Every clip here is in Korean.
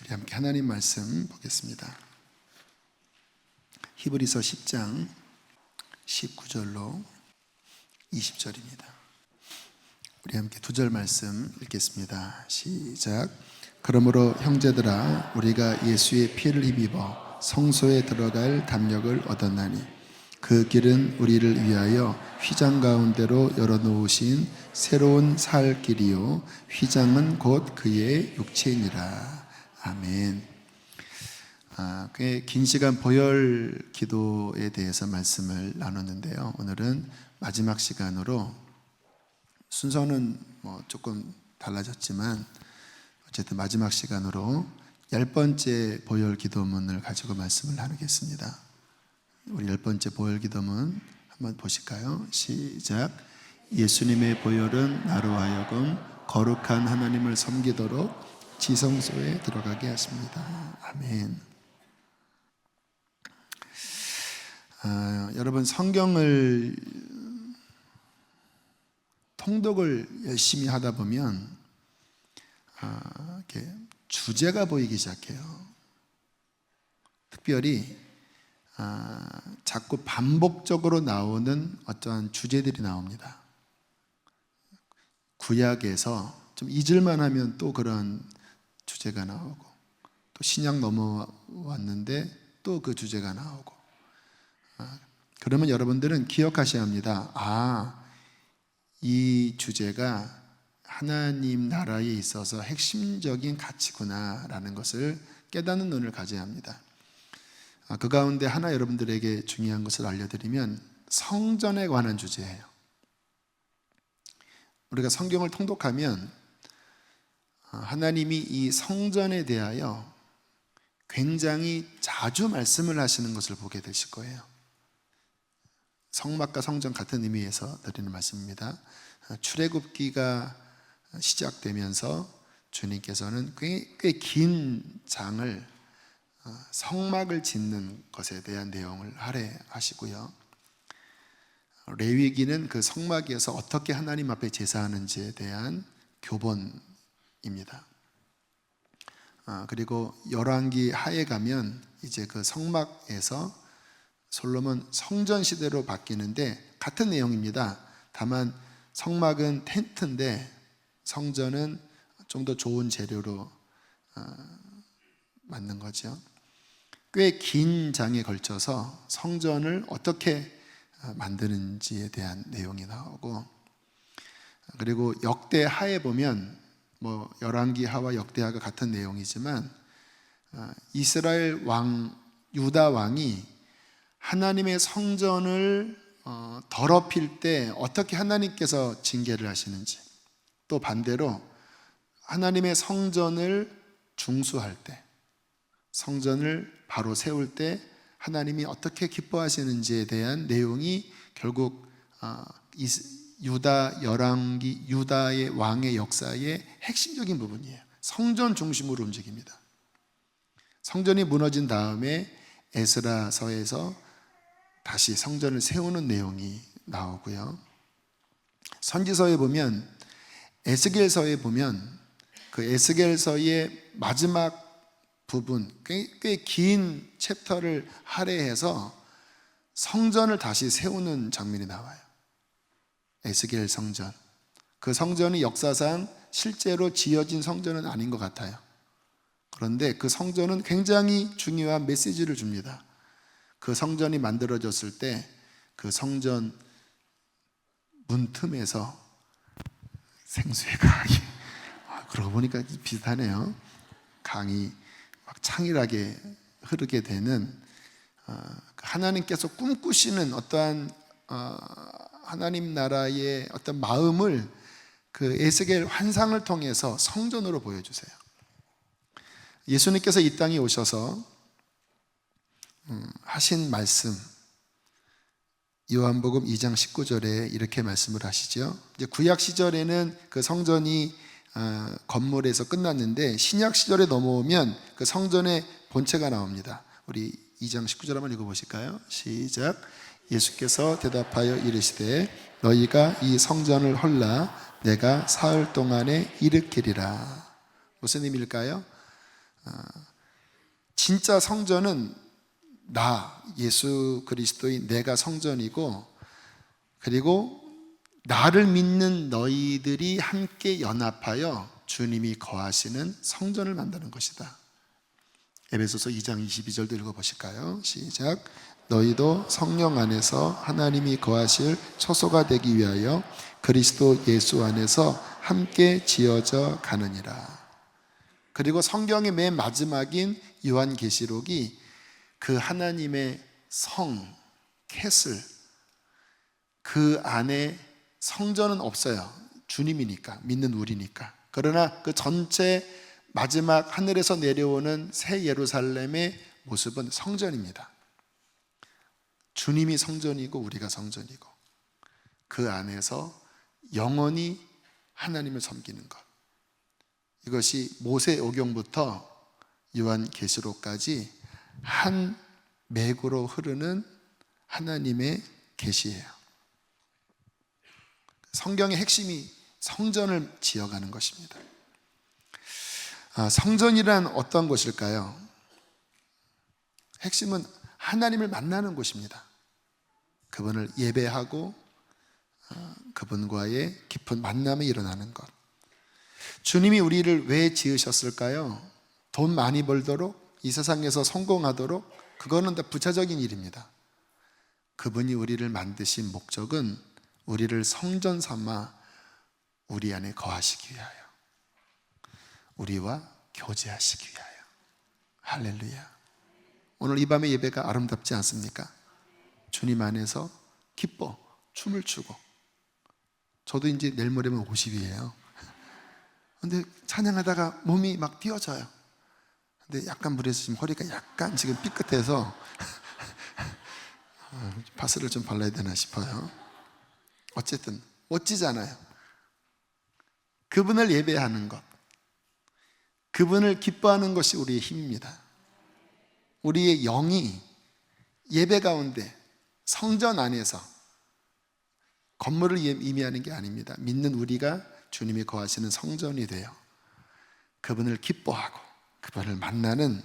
우리 함께 하나님 말씀 보겠습니다. 히브리서 10장 19절로 20절입니다. 우리 함께 두 절 말씀 읽겠습니다. 시작. 그러므로 형제들아, 우리가 예수의 피를 힘입어 성소에 들어갈 담력을 얻었나니 그 길은 우리를 위하여 휘장 가운데로 열어놓으신 새로운 살 길이요 휘장은 곧 그의 육체이니라. 아멘. 꽤 긴 시간 보혈 기도에 대해서 말씀을 나눴는데요. 오늘은 마지막 시간으로 순서는 조금 달라졌지만 어쨌든 마지막 시간으로 10번째 보혈 기도문을 가지고 말씀을 나누겠습니다. 우리 10번째 보혈 기도문 한번 보실까요? 시작. 예수님의 보혈은 나로 하여금 거룩한 하나님을 섬기도록 지성소에 들어가게 하십니다. 아멘. 여러분, 성경을 통독을 열심히 하다 보면 이렇게 주제가 보이기 시작해요. 특별히 자꾸 반복적으로 나오는 어떠한 주제들이 나옵니다. 구약에서 좀 잊을만 하면 또 그런 주제가 나오고, 또 신약 넘어왔는데 또 그 주제가 나오고, 그러면 여러분들은 기억하셔야 합니다. 이 주제가 하나님 나라에 있어서 핵심적인 가치구나 라는 것을 깨닫는 눈을 가져야 합니다. 그 가운데 하나 여러분들에게 중요한 것을 알려드리면 성전에 관한 주제예요. 우리가 성경을 통독하면 하나님이 이 성전에 대하여 굉장히 자주 말씀을 하시는 것을 보게 되실 거예요. 성막과 성전 같은 의미에서 드리는 말씀입니다. 출애굽기가 시작되면서 주님께서는 꽤 긴 장을 성막을 짓는 것에 대한 내용을 할애하시고요. 레위기는 그 성막에서 어떻게 하나님 앞에 제사하는지에 대한 교본입니다. 그리고 열왕기 하에 가면 이제 그 성막에서 솔로몬 성전 시대로 바뀌는데 같은 내용입니다. 다만 성막은 텐트인데 성전은 좀 더 좋은 재료로 만든 거죠. 꽤 긴 장에 걸쳐서 성전을 어떻게 만드는지에 대한 내용이 나오고, 그리고 역대하에 보면 열왕기하와 역대하가 같은 내용이지만 이스라엘 왕 유다 왕이 하나님의 성전을 더럽힐 때 어떻게 하나님께서 징계를 하시는지, 또 반대로 하나님의 성전을 중수할 때, 성전을 바로 세울 때 하나님이 어떻게 기뻐하시는지에 대한 내용이 결국 유다의 왕의 역사의 핵심적인 부분이에요. 성전 중심으로 움직입니다. 성전이 무너진 다음에 에스라서에서 다시 성전을 세우는 내용이 나오고요. 선지서에 보면, 에스겔서에 보면 그 에스겔서의 마지막 부분, 꽤 긴 챕터를 할애해서 성전을 다시 세우는 장면이 나와요. 에스겔 성전. 그 성전이 역사상 실제로 지어진 성전은 아닌 것 같아요. 그런데 그 성전은 굉장히 중요한 메시지를 줍니다. 그 성전이 만들어졌을 때 그 성전 문틈에서 생수의 강이, 그러고 보니까 비슷하네요. 강이 막 창일하게 흐르게 되는, 하나님께서 꿈꾸시는 어떠한 하나님 나라의 어떤 마음을 그 에스겔 환상을 통해서 성전으로 보여주세요. 예수님께서 이 땅에 오셔서 하신 말씀, 요한복음 2장 19절에 이렇게 말씀을 하시죠. 이제 구약 시절에는 그 성전이 건물에서 끝났는데 신약 시절에 넘어오면 그 성전의 본체가 나옵니다. 우리 2장 19절 한번 읽어보실까요? 시작. 예수께서 대답하여 이르시되 너희가 이 성전을 헐라 내가 사흘 동안에 일으키리라. 무슨 의미일까요? 진짜 성전은 나, 예수 그리스도인 내가 성전이고, 그리고 나를 믿는 너희들이 함께 연합하여 주님이 거하시는 성전을 만드는 것이다. 에베소서 2장 22절도 읽어보실까요? 시작. 너희도 성령 안에서 하나님이 거하실 처소가 되기 위하여 그리스도 예수 안에서 함께 지어져 가느니라. 그리고 성경의 맨 마지막인 요한계시록이 그 하나님의 성, 캐슬, 그 안에 성전은 없어요. 주님이니까, 믿는 우리니까. 그러나 그 전체 마지막 하늘에서 내려오는 새 예루살렘의 모습은 성전입니다. 주님이 성전이고 우리가 성전이고, 그 안에서 영원히 하나님을 섬기는 것. 이것이 모세오경부터 요한계시록까지 한 맥으로 흐르는 하나님의 계시예요. 성경의 핵심이 성전을 지어가는 것입니다. 성전이란 어떤 곳일까요? 핵심은 하나님을 만나는 곳입니다. 그분을 예배하고 그분과의 깊은 만남이 일어나는 것. 주님이 우리를 왜 지으셨을까요? 돈 많이 벌도록, 이 세상에서 성공하도록, 그거는 다 부차적인 일입니다. 그분이 우리를 만드신 목적은 우리를 성전 삼아 우리 안에 거하시기 위하여, 우리와 교제하시기 위하여. 할렐루야. 오늘 이 밤의 예배가 아름답지 않습니까? 주님 안에서 기뻐 춤을 추고, 저도 이제 내일 모레면 50이에요. 근데 찬양하다가 몸이 막 뛰어져요. 근데 약간 물에서 지금 허리가 약간 지금 삐끗해서 파스를 좀 발라야 되나 싶어요. 어쨌든 멋지잖아요. 그분을 예배하는 것, 그분을 기뻐하는 것이 우리의 힘입니다. 우리의 영이 예배 가운데 성전 안에서, 건물을 의미하는 게 아닙니다. 믿는 우리가 주님이 거하시는 성전이 되어 그분을 기뻐하고 그분을 만나는,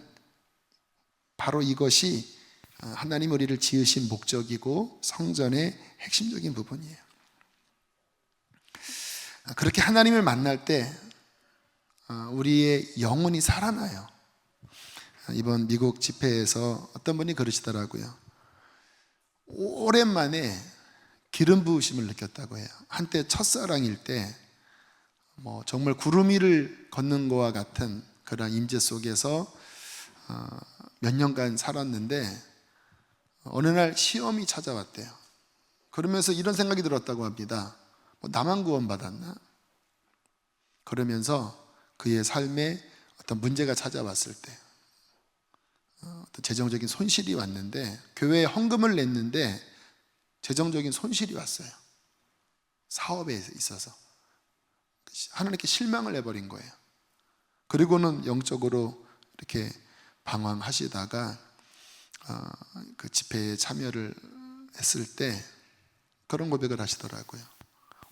바로 이것이 하나님 우리를 지으신 목적이고 성전의 핵심적인 부분이에요. 그렇게 하나님을 만날 때 우리의 영혼이 살아나요. 이번 미국 집회에서 어떤 분이 그러시더라고요. 오랜만에 기름 부으심을 느꼈다고 해요. 한때 첫사랑일 때 정말 구름 위를 걷는 것과 같은 그런 임재 속에서 몇 년간 살았는데 어느 날 시험이 찾아왔대요. 그러면서 이런 생각이 들었다고 합니다. 나만 구원받았나? 그러면서 그의 삶에 어떤 문제가 찾아왔을 때, 어떤 재정적인 손실이 왔는데, 교회에 헌금을 냈는데 재정적인 손실이 왔어요. 사업에 있어서 하나님께 실망을 해버린 거예요. 그리고는 영적으로 이렇게 방황하시다가 그 집회에 참여를 했을 때 그런 고백을 하시더라고요.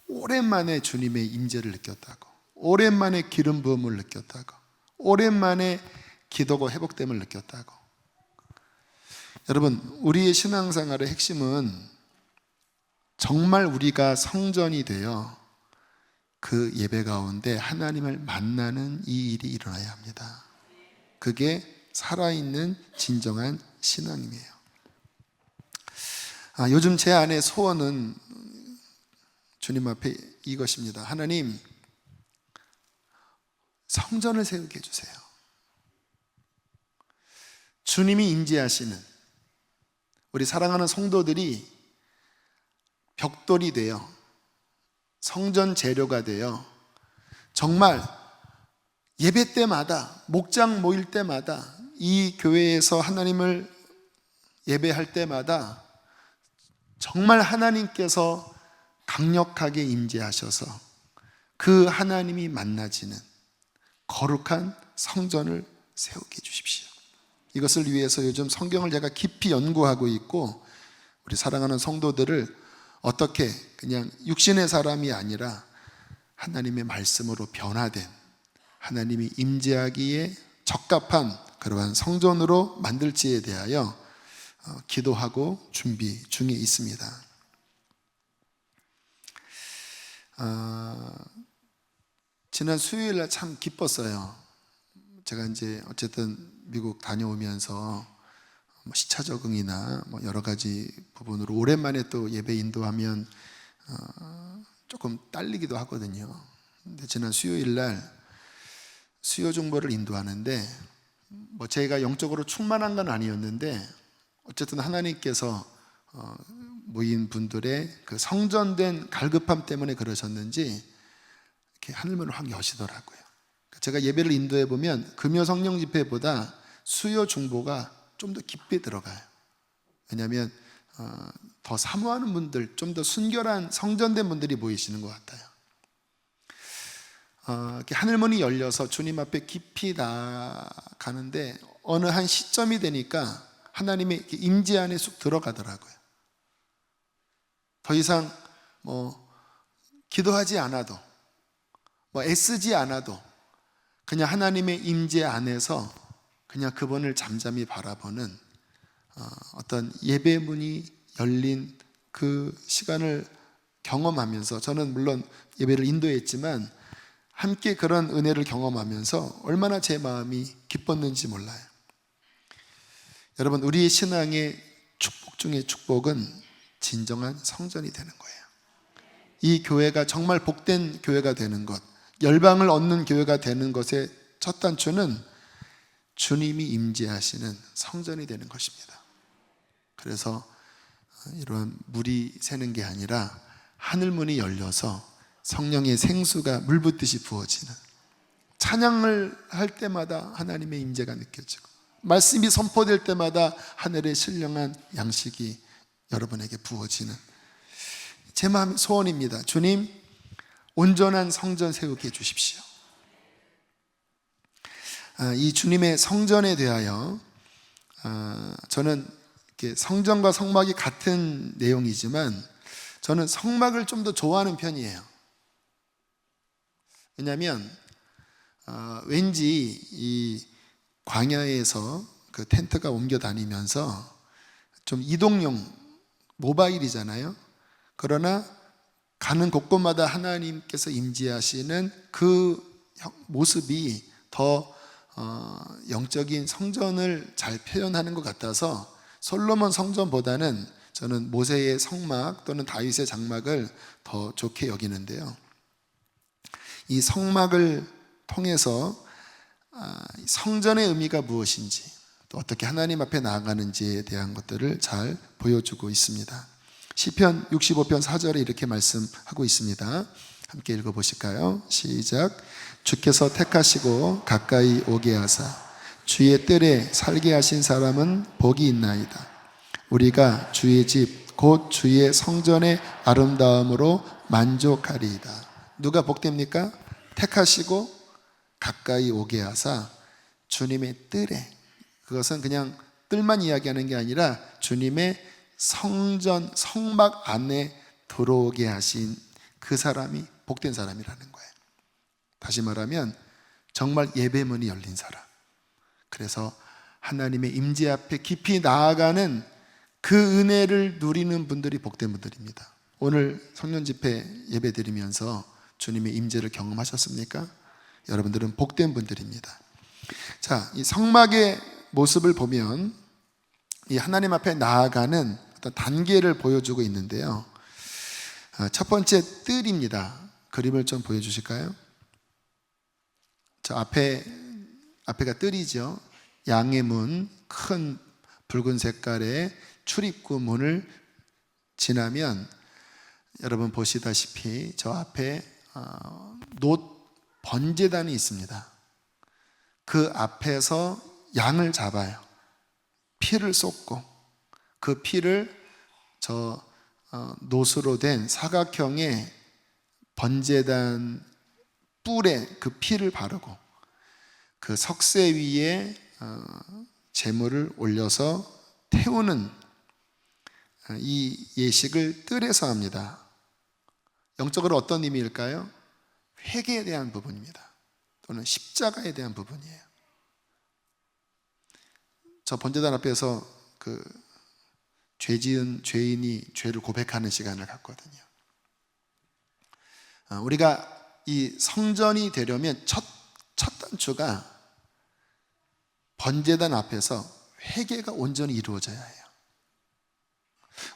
오랜만에 주님의 임재를 느꼈다고, 오랜만에 기름 부음을 느꼈다고, 오랜만에 기도가 회복됨을 느꼈다고. 여러분, 우리의 신앙생활의 핵심은 정말 우리가 성전이 되어 그 예배 가운데 하나님을 만나는 이 일이 일어나야 합니다. 그게 살아있는 진정한 신앙이에요. 요즘 제 안의 소원은 주님 앞에 이것입니다. 하나님, 성전을 세우게 해주세요. 주님이 임재하시는, 우리 사랑하는 성도들이 벽돌이 되어 성전 재료가 되어 정말 예배 때마다, 목장 모일 때마다, 이 교회에서 하나님을 예배할 때마다 정말 하나님께서 강력하게 임재하셔서 그 하나님이 만나지는 거룩한 성전을 세우게 해주십시오. 이것을 위해서 요즘 성경을 제가 깊이 연구하고 있고, 우리 사랑하는 성도들을 어떻게 그냥 육신의 사람이 아니라 하나님의 말씀으로 변화된, 하나님이 임재하기에 적합한 그러한 성전으로 만들지에 대하여 기도하고 준비 중에 있습니다. 지난 수요일날 참 기뻤어요. 제가 이제 어쨌든 미국 다녀오면서 시차 적응이나 여러 가지 부분으로 오랜만에 또 예배 인도하면 조금 딸리기도 하거든요. 근데 지난 수요일날 수요 중보를 인도하는데 제가 영적으로 충만한 건 아니었는데 어쨌든 하나님께서 모인 분들의 그 성전된 갈급함 때문에 그러셨는지 이렇게 하늘문을 확 여시더라고요. 제가 예배를 인도해 보면 금요 성령 집회보다 수요 중보가 좀 더 깊이 들어가요. 왜냐하면 더 사모하는 분들, 좀 더 순결한 성전된 분들이 모이시는 것 같아요. 이렇게 하늘문이 열려서 주님 앞에 깊이 나가는데 어느 한 시점이 되니까 하나님의 임재 안에 쑥 들어가더라고요. 더 이상 기도하지 않아도 애쓰지 않아도 그냥 하나님의 임재 안에서 그냥 그분을 잠잠히 바라보는 어떤 예배 문이 열린 그 시간을 경험하면서, 저는 물론 예배를 인도했지만 함께 그런 은혜를 경험하면서 얼마나 제 마음이 기뻤는지 몰라요. 여러분, 우리의 신앙의 축복 중에 축복은 진정한 성전이 되는 거예요. 이 교회가 정말 복된 교회가 되는 것, 열방을 얻는 교회가 되는 것의 첫 단추는 주님이 임재하시는 성전이 되는 것입니다. 그래서 이러한 물이 새는 게 아니라 하늘문이 열려서 성령의 생수가 물 붓듯이 부어지는, 찬양을 할 때마다 하나님의 임재가 느껴지고 말씀이 선포될 때마다 하늘의 신령한 양식이 여러분에게 부어지는 제 마음의 소원입니다. 주님, 온전한 성전 세우게 해주십시오. 이 주님의 성전에 대하여 저는 이렇게 성전과 성막이 같은 내용이지만 저는 성막을 좀 더 좋아하는 편이에요. 왜냐하면 왠지 이 광야에서 그 텐트가 옮겨 다니면서 좀 이동용 모바일이잖아요. 그러나 가는 곳곳마다 하나님께서 임재하시는 그 모습이 더 영적인 성전을 잘 표현하는 것 같아서 솔로몬 성전보다는 저는 모세의 성막 또는 다윗의 장막을 더 좋게 여기는데요. 이 성막을 통해서 성전의 의미가 무엇인지, 또 어떻게 하나님 앞에 나아가는지에 대한 것들을 잘 보여주고 있습니다. 시편 65편 4절에 이렇게 말씀하고 있습니다. 함께 읽어보실까요? 시작. 주께서 택하시고 가까이 오게 하사 주의 뜰에 살게 하신 사람은 복이 있나이다. 우리가 주의 집 곧 주의 성전의 아름다움으로 만족하리이다. 누가 복됩니까? 택하시고 가까이 오게 하사 주님의 뜰에, 그것은 그냥 뜰만 이야기하는 게 아니라 주님의 성전, 성막 안에 들어오게 하신 그 사람이 복된 사람이라는 거예요. 다시 말하면 정말 예배문이 열린 사람, 그래서 하나님의 임재 앞에 깊이 나아가는 그 은혜를 누리는 분들이 복된 분들입니다. 오늘 성령 집회 예배 드리면서 주님의 임재를 경험하셨습니까? 여러분들은 복된 분들입니다. 자, 이 성막의 모습을 보면 이 하나님 앞에 나아가는 어떤 단계를 보여주고 있는데요. 첫 번째 뜰입니다. 그림을 좀 보여주실까요? 저 앞에가 뜰이죠. 양의 문, 큰 붉은 색깔의 출입구 문을 지나면 여러분 보시다시피 저 앞에 놋 번제단이 있습니다. 그 앞에서 양을 잡아요. 피를 쏟고 그 피를 저 놋으로 된 사각형의 번제단 뿔에 그 피를 바르고 그 석쇠 위에 제물을 올려서 태우는 이 예식을 뜰에서 합니다. 영적으로 어떤 의미일까요? 회개에 대한 부분입니다. 또는 십자가에 대한 부분이에요. 저 번제단 앞에서 그 죄 지은 죄인이 죄를 고백하는 시간을 갖거든요. 우리가 이 성전이 되려면 첫 단추가 번제단 앞에서 회개가 온전히 이루어져야 해요.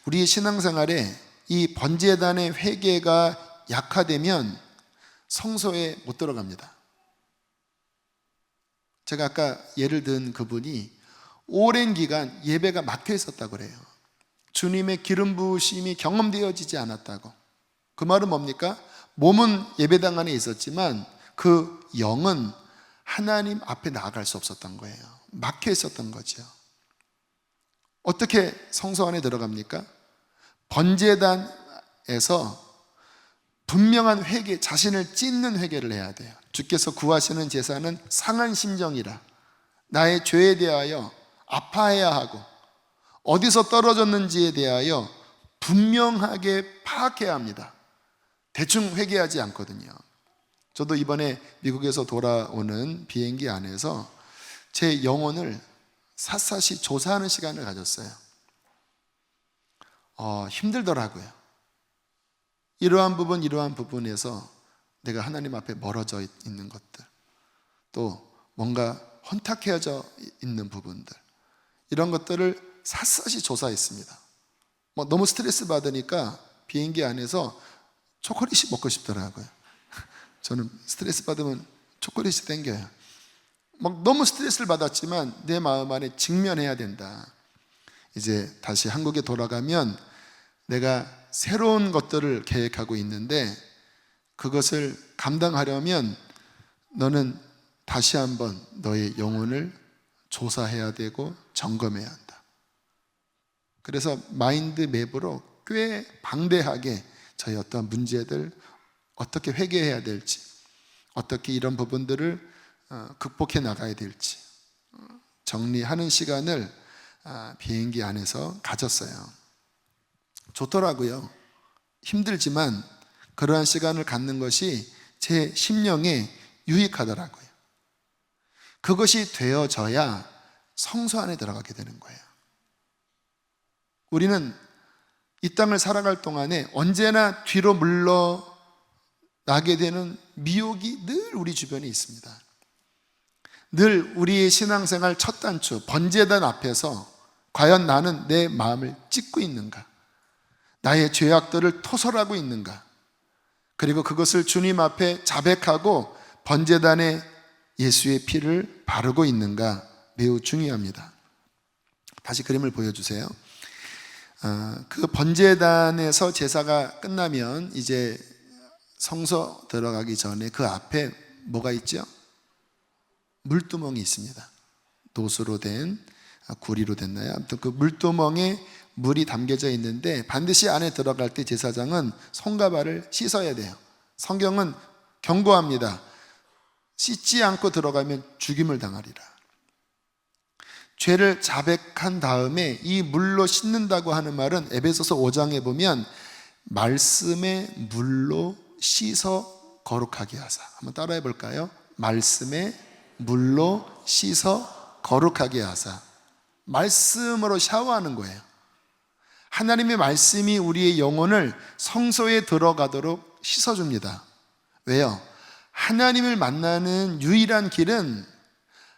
우리의 신앙생활에 이 번제단의 회개가 약화되면 성소에 못 들어갑니다. 제가 아까 예를 든 그분이 오랜 기간 예배가 막혀 있었다고 그래요. 주님의 기름 부으심이 경험되어지지 않았다고. 그 말은 뭡니까? 몸은 예배당 안에 있었지만 그 영은 하나님 앞에 나아갈 수 없었던 거예요. 막혀 있었던 거죠. 어떻게 성소 안에 들어갑니까? 번제단에서 분명한 회개, 자신을 찢는 회개를 해야 돼요. 주께서 구하시는 제사는 상한 심정이라 나의 죄에 대하여 아파해야 하고 어디서 떨어졌는지에 대하여 분명하게 파악해야 합니다. 대충 회개하지 않거든요. 저도 이번에 미국에서 돌아오는 비행기 안에서 제 영혼을 샅샅이 조사하는 시간을 가졌어요. 힘들더라고요. 이러한 부분에서 내가 하나님 앞에 멀어져 있는 것들, 또 뭔가 혼탁해져 있는 부분들, 이런 것들을 샅샅이 조사했습니다. 너무 스트레스 받으니까 비행기 안에서 초콜릿이 먹고 싶더라고요. 저는 스트레스 받으면 초콜릿이 땡겨요. 너무 스트레스를 받았지만 내 마음 안에 직면해야 된다. 이제 다시 한국에 돌아가면 내가 새로운 것들을 계획하고 있는데 그것을 감당하려면 너는 다시 한번 너의 영혼을 조사해야 되고 점검해야 한다. 그래서 마인드 맵으로 꽤 방대하게 저희 어떤 문제들, 어떻게 회개해야 될지, 어떻게 이런 부분들을 극복해 나가야 될지 정리하는 시간을 비행기 안에서 가졌어요. 좋더라고요. 힘들지만 그러한 시간을 갖는 것이 제 심령에 유익하더라고요. 그것이 되어져야 성소 안에 들어가게 되는 거예요. 우리는 이 땅을 살아갈 동안에 언제나 뒤로 물러나게 되는 미혹이 늘 우리 주변에 있습니다. 늘 우리의 신앙생활 첫 단추, 번제단 앞에서 과연 나는 내 마음을 찢고 있는가? 나의 죄악들을 토설하고 있는가? 그리고 그것을 주님 앞에 자백하고 번제단에 예수의 피를 바르고 있는가? 매우 중요합니다. 다시 그림을 보여주세요. 그 번제단에서 제사가 끝나면 이제 성소 들어가기 전에 그 앞에 뭐가 있죠? 물두멍이 있습니다. 노수로 된, 구리로 됐나요? 아무튼 그 물두멍에 물이 담겨져 있는데 반드시 안에 들어갈 때 제사장은 손과 발을 씻어야 돼요. 성경은 경고합니다. 씻지 않고 들어가면 죽임을 당하리라. 죄를 자백한 다음에 이 물로 씻는다고 하는 말은 에베소서 5장에 보면 말씀의 물로 씻어 거룩하게 하사. 한번 따라해 볼까요? 말씀의 물로 씻어 거룩하게 하사. 말씀으로 샤워하는 거예요. 하나님의 말씀이 우리의 영혼을 성소에 들어가도록 씻어줍니다. 왜요? 하나님을 만나는 유일한 길은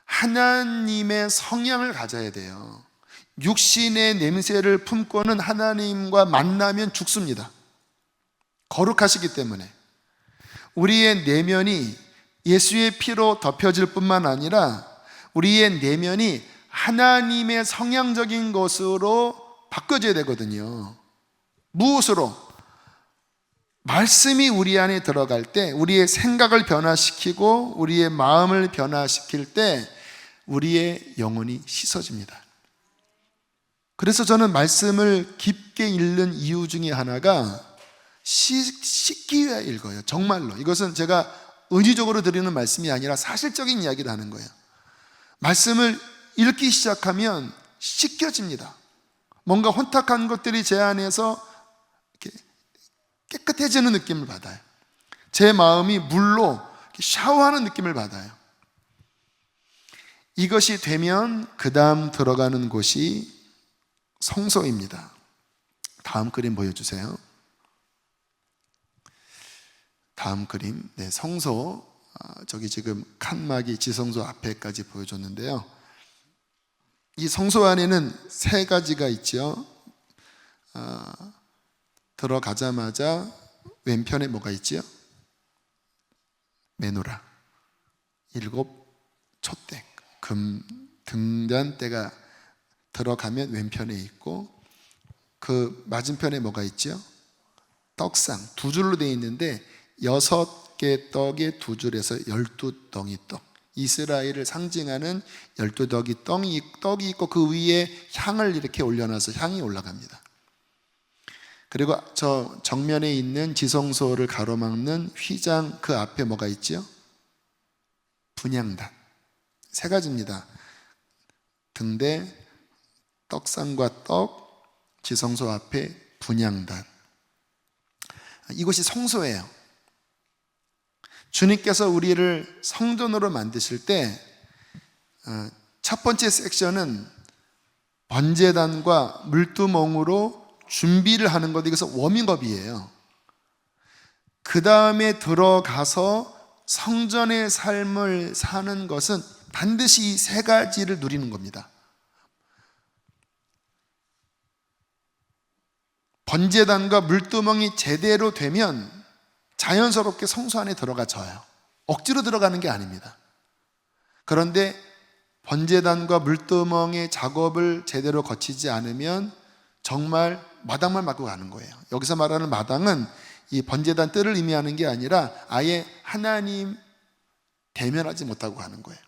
하나님의 성향을 가져야 돼요. 육신의 냄새를 품고는 하나님과 만나면 죽습니다. 거룩하시기 때문에. 우리의 내면이 예수의 피로 덮여질 뿐만 아니라 우리의 내면이 하나님의 성향적인 것으로 바꿔져야 되거든요. 무엇으로? 말씀이 우리 안에 들어갈 때 우리의 생각을 변화시키고 우리의 마음을 변화시킬 때 우리의 영혼이 씻어집니다. 그래서 저는 말씀을 깊게 읽는 이유 중에 하나가 씻기 위해 읽어요. 정말로. 이것은 제가 은유적으로 드리는 말씀이 아니라 사실적인 이야기를 하는 거예요. 말씀을 읽기 시작하면 씻겨집니다. 뭔가 혼탁한 것들이 제 안에서 이렇게 깨끗해지는 느낌을 받아요. 제 마음이 물로 샤워하는 느낌을 받아요. 이것이 되면 그 다음 들어가는 곳이 성소입니다. 다음 그림 보여주세요. 다음 그림, 네, 성소. 저기 지금 칸막이 지성소 앞에까지 보여줬는데요. 이 성소 안에는 세 가지가 있죠. 들어가자마자 왼편에 뭐가 있죠? 메노라, 7 촛대, 금 등잔대가 들어가면 왼편에 있고, 그 맞은편에 뭐가 있죠? 떡상, 2줄로 되어 있는데 6개 떡에 2줄에서 12덩이 떡, 이스라엘을 상징하는 12덩이 떡이 있고 그 위에 향을 이렇게 올려놔서 향이 올라갑니다. 그리고 저 정면에 있는 지성소를 가로막는 휘장, 그 앞에 뭐가 있죠? 분향단. 3가지입니다. 등대, 떡상과 떡, 지성소 앞에 분향단. 이곳이 성소예요. 주님께서 우리를 성전으로 만드실 때 첫 번째 섹션은 번제단과 물두멍으로 준비를 하는 것, 이것은 워밍업이에요. 그 다음에 들어가서 성전의 삶을 사는 것은 반드시 이 3가지를 누리는 겁니다. 번제단과 물두멍이 제대로 되면 자연스럽게 성소 안에 들어가져요. 억지로 들어가는 게 아닙니다. 그런데 번제단과 물두멍의 작업을 제대로 거치지 않으면 정말 마당만 맞고 가는 거예요. 여기서 말하는 마당은 이 번제단 뜰을 의미하는 게 아니라 아예 하나님 대면하지 못하고 가는 거예요.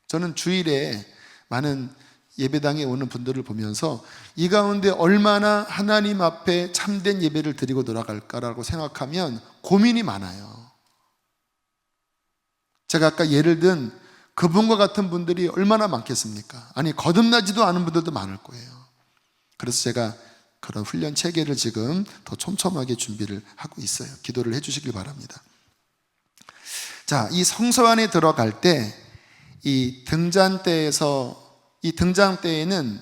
저는 주일에 많은 예배당에 오는 분들을 보면서 이 가운데 얼마나 하나님 앞에 참된 예배를 드리고 돌아갈까라고 생각하면 고민이 많아요. 제가 아까 예를 든 그분과 같은 분들이 얼마나 많겠습니까? 아니, 거듭나지도 않은 분들도 많을 거예요. 그래서 제가 그런 훈련 체계를 지금 더 촘촘하게 준비를 하고 있어요. 기도를 해주시길 바랍니다. 자, 이 성소 안에 들어갈 때 이 등잔대에는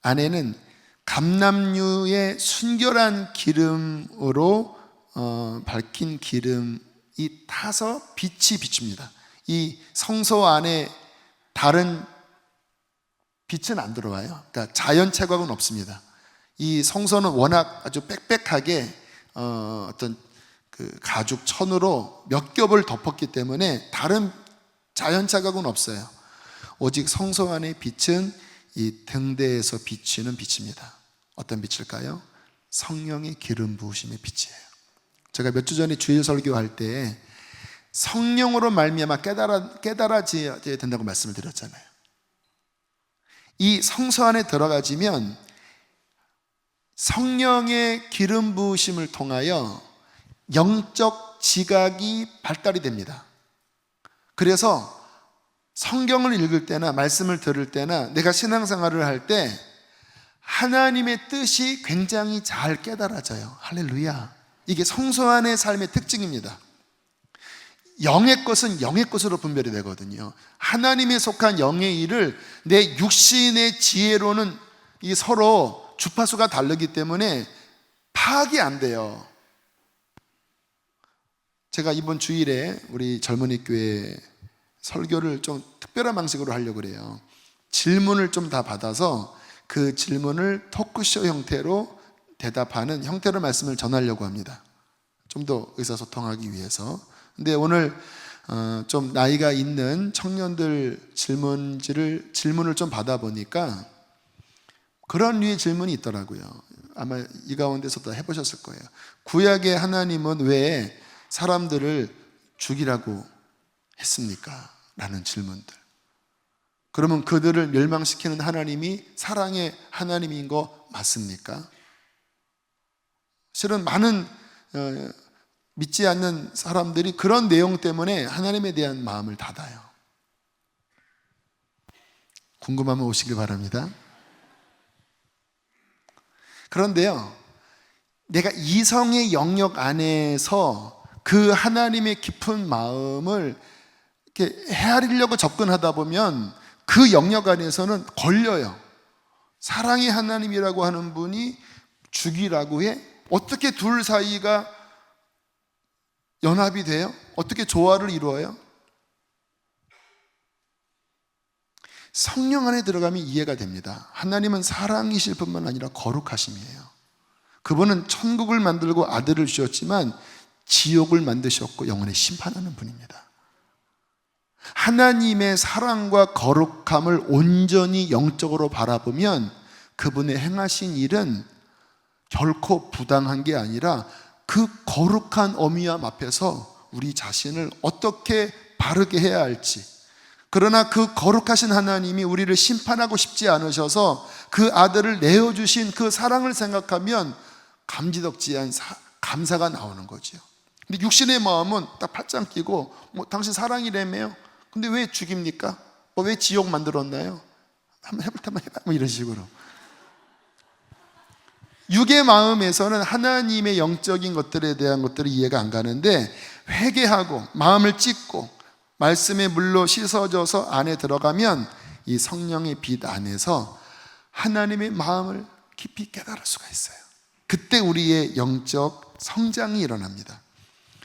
안에는 감람류의 순결한 기름으로 밝힌 기름이 타서 빛이 비춥니다. 이 성소 안에 다른 빛은 안 들어와요. 그러니까 자연 채광은 없습니다. 이 성소는 워낙 아주 빽빽하게 어떤 그 가죽 천으로 몇 겹을 덮었기 때문에 다른 자연 자각은 없어요. 오직 성소 안의 빛은 이 등대에서 비치는 빛입니다. 어떤 빛일까요? 성령의 기름 부으심의 빛이에요. 제가 몇 주 전에 주일 설교할 때 성령으로 말미암아 깨달아져야 된다고 말씀을 드렸잖아요. 이 성소 안에 들어가지면 성령의 기름 부으심을 통하여 영적 지각이 발달이 됩니다. 그래서 성경을 읽을 때나 말씀을 들을 때나 내가 신앙생활을 할 때 하나님의 뜻이 굉장히 잘 깨달아져요. 할렐루야. 이게 성소 안의 삶의 특징입니다. 영의 것은 영의 것으로 분별이 되거든요. 하나님에 속한 영의 일을 내 육신의 지혜로는 이 서로 주파수가 다르기 때문에 파악이 안 돼요. 제가 이번 주일에 우리 젊은이 교회 설교를 좀 특별한 방식으로 하려고 그래요. 질문을 좀 다 받아서 그 질문을 토크쇼 형태로 대답하는 형태로 말씀을 전하려고 합니다. 좀 더 의사소통하기 위해서. 근데 오늘 좀 나이가 있는 청년들 질문을 좀 받아보니까 그런 류의 질문이 있더라고요. 아마 이 가운데서도 해보셨을 거예요. 구약의 하나님은 왜 사람들을 죽이라고 했습니까? 라는 질문들. 그러면 그들을 멸망시키는 하나님이 사랑의 하나님인 거 맞습니까? 실은 많은 믿지 않는 사람들이 그런 내용 때문에 하나님에 대한 마음을 닫아요. 궁금하면 오시길 바랍니다. 그런데요, 내가 이성의 영역 안에서 그 하나님의 깊은 마음을 이렇게 헤아리려고 접근하다 보면 그 영역 안에서는 걸려요. 사랑의 하나님이라고 하는 분이 죽이라고 해? 어떻게 둘 사이가 연합이 돼요? 어떻게 조화를 이루어요? 성령 안에 들어가면 이해가 됩니다. 하나님은 사랑이실 뿐만 아니라 거룩하심이에요. 그분은 천국을 만들고 아들을 주셨지만 지옥을 만드셨고 영원히 심판하는 분입니다. 하나님의 사랑과 거룩함을 온전히 영적으로 바라보면 그분의 행하신 일은 결코 부당한 게 아니라 그 거룩한 어미함 앞에서 우리 자신을 어떻게 바르게 해야 할지, 그러나 그 거룩하신 하나님이 우리를 심판하고 싶지 않으셔서 그 아들을 내어주신 그 사랑을 생각하면 감지덕지한 감사가 나오는 거죠. 근데 육신의 마음은 딱 팔짱 끼고 당신 사랑이라며요. 근데 왜 죽입니까? 왜 지옥 만들었나요? 한번 해볼 테면 해봐, 이런 식으로. 육의 마음에서는 하나님의 영적인 것들에 대한 것들이 이해가 안 가는데, 회개하고 마음을 찢고 말씀의 물로 씻어져서 안에 들어가면 이 성령의 빛 안에서 하나님의 마음을 깊이 깨달을 수가 있어요. 그때 우리의 영적 성장이 일어납니다.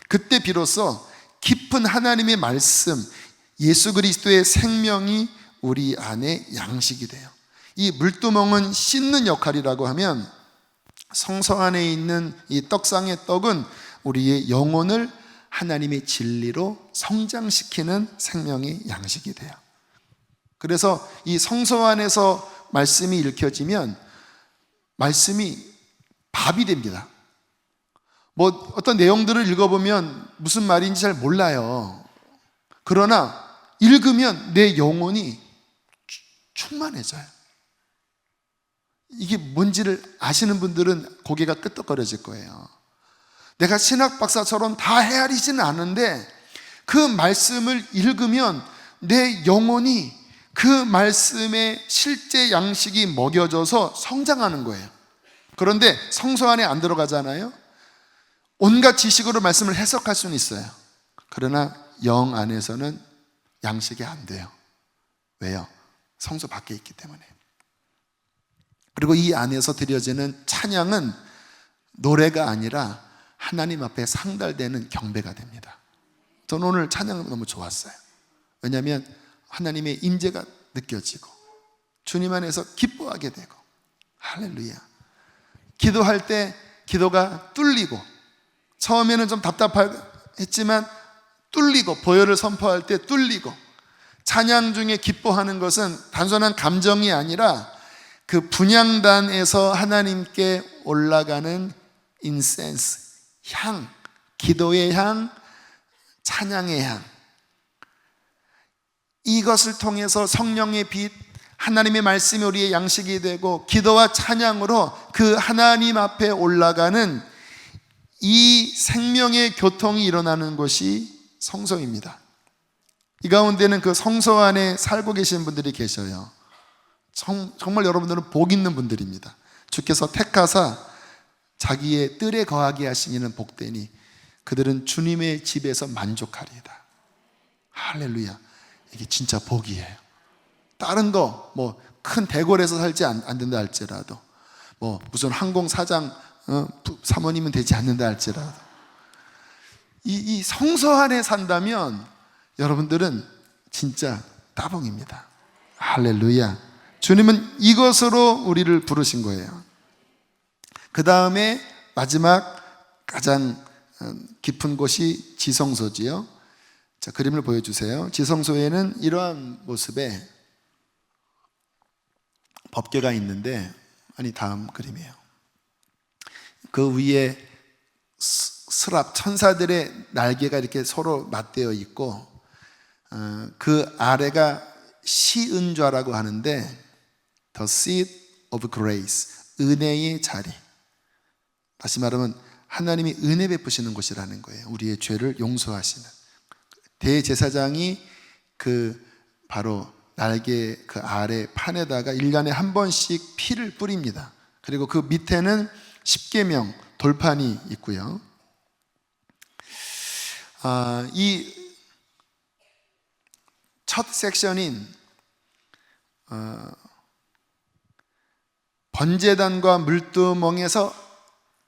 그때 비로소 깊은 하나님의 말씀, 예수 그리스도의 생명이 우리 안에 양식이 돼요. 이 물두멍은 씻는 역할이라고 하면, 성서 안에 있는 이 떡상의 떡은 우리의 영혼을 하나님의 진리로 성장시키는 생명의 양식이 돼요. 그래서 이 성서 안에서 말씀이 읽혀지면 말씀이 밥이 됩니다. 어떤 내용들을 읽어보면 무슨 말인지 잘 몰라요. 그러나 읽으면 내 영혼이 충만해져요. 이게 뭔지를 아시는 분들은 고개가 끄덕거려질 거예요. 내가 신학 박사처럼 다 헤아리지는 않은데 그 말씀을 읽으면 내 영혼이 그 말씀의 실제 양식이 먹여져서 성장하는 거예요. 그런데 성서 안에 안 들어가잖아요. 온갖 지식으로 말씀을 해석할 수는 있어요. 그러나 영 안에서는 양식이 안 돼요. 왜요? 성서 밖에 있기 때문에. 그리고 이 안에서 드려지는 찬양은 노래가 아니라 하나님 앞에 상달되는 경배가 됩니다. 저는 오늘 찬양 너무 좋았어요. 왜냐하면 하나님의 임재가 느껴지고 주님 안에서 기뻐하게 되고, 할렐루야. 기도할 때 기도가 뚫리고, 처음에는 좀 답답했지만 뚫리고, 보혈을 선포할 때 뚫리고, 찬양 중에 기뻐하는 것은 단순한 감정이 아니라 그 분향단에서 하나님께 올라가는 인센스, 향, 기도의 향, 찬양의 향, 이것을 통해서 성령의 빛, 하나님의 말씀이 우리의 양식이 되고 기도와 찬양으로 그 하나님 앞에 올라가는 이 생명의 교통이 일어나는 것이 성소입니다. 이 가운데는 그 성소 안에 살고 계신 분들이 계셔요. 정말 여러분들은 복 있는 분들입니다. 주께서 택하사 자기의 뜰에 거하게 하시니는 복되니 그들은 주님의 집에서 만족하리이다. 할렐루야. 이게 진짜 복이에요. 다른 거 큰 대궐에서 살지 않는다 할지라도, 무슨 항공사장 사모님은 되지 않는다 할지라도, 이 성소 안에 산다면 여러분들은 진짜 따봉입니다. 할렐루야. 주님은 이것으로 우리를 부르신 거예요. 그 다음에 마지막 가장 깊은 곳이 지성소지요. 자, 그림을 보여주세요. 지성소에는 이러한 모습의 법궤가 있는데, 다음 그림이에요. 그 위에 스랍, 천사들의 날개가 이렇게 서로 맞대어 있고, 그 아래가 시은좌라고 하는데, The seat of grace, 은혜의 자리. 다시 말하면 하나님이 은혜 베푸시는 곳이라는 거예요. 우리의 죄를 용서하시는. 대제사장이 바로 날개 그 아래 판에다가 1년에 한 번씩 피를 뿌립니다. 그리고 그 밑에는 십계명 돌판이 있고요. 이 첫 섹션인 번제단과 물두멍에서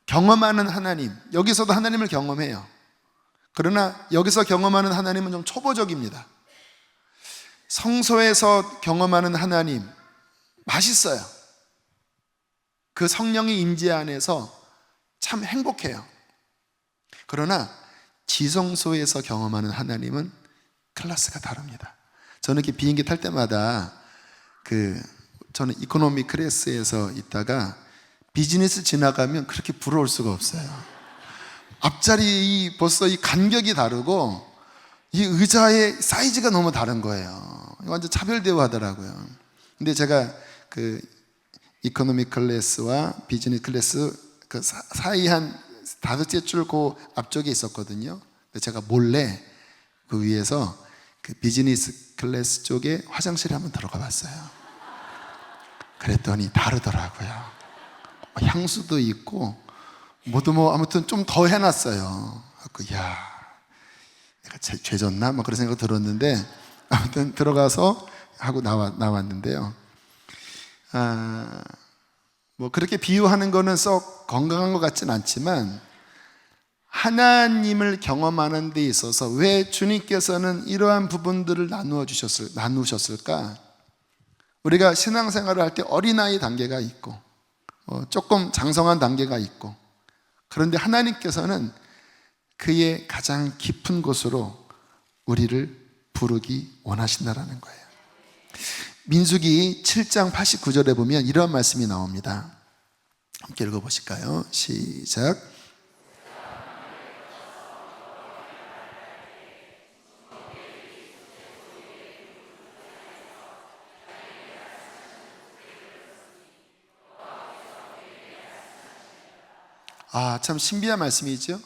경험하는 하나님, 여기서도 하나님을 경험해요. 그러나 여기서 경험하는 하나님은 좀 초보적입니다. 성소에서 경험하는 하나님 맛있어요. 그 성령의 임재 안에서 참 행복해요. 그러나 지성소에서 경험하는 하나님은 클래스가 다릅니다. 저는 이렇게 비행기 탈 때마다 저는 이코노미 클래스에서 있다가 비즈니스 지나가면 그렇게 부러울 수가 없어요. 앞자리 벌써 이 간격이 다르고 이 의자의 사이즈가 너무 다른 거예요. 완전 차별 대우하더라고요. 근데 제가 그 이코노미 클래스와 비즈니스 클래스 그 사이 한 5째 줄 그 앞쪽에 있었거든요. 근데 제가 몰래 그 위에서 그 비즈니스 클래스 쪽에 화장실에 한번 들어가 봤어요. 그랬더니 다르더라고요. 향수도 있고 모두 아무튼 좀 더 해놨어요. 야, 내가 죄졌나? 그런 생각 들었는데 아무튼 들어가서 하고 나왔는데요. 그렇게 비유하는 거는 썩 건강한 것 같진 않지만 하나님을 경험하는 데 있어서 왜 주님께서는 이러한 부분들을 나누셨을까? 우리가 신앙생활을 할 때 어린아이 단계가 있고 조금 장성한 단계가 있고, 그런데 하나님께서는 그의 가장 깊은 곳으로 우리를 부르기 원하신다라는 거예요. 민수기 7장 89절에 보면 이런 말씀이 나옵니다. 함께 읽어보실까요? 시작. 참 신비한 말씀이죠.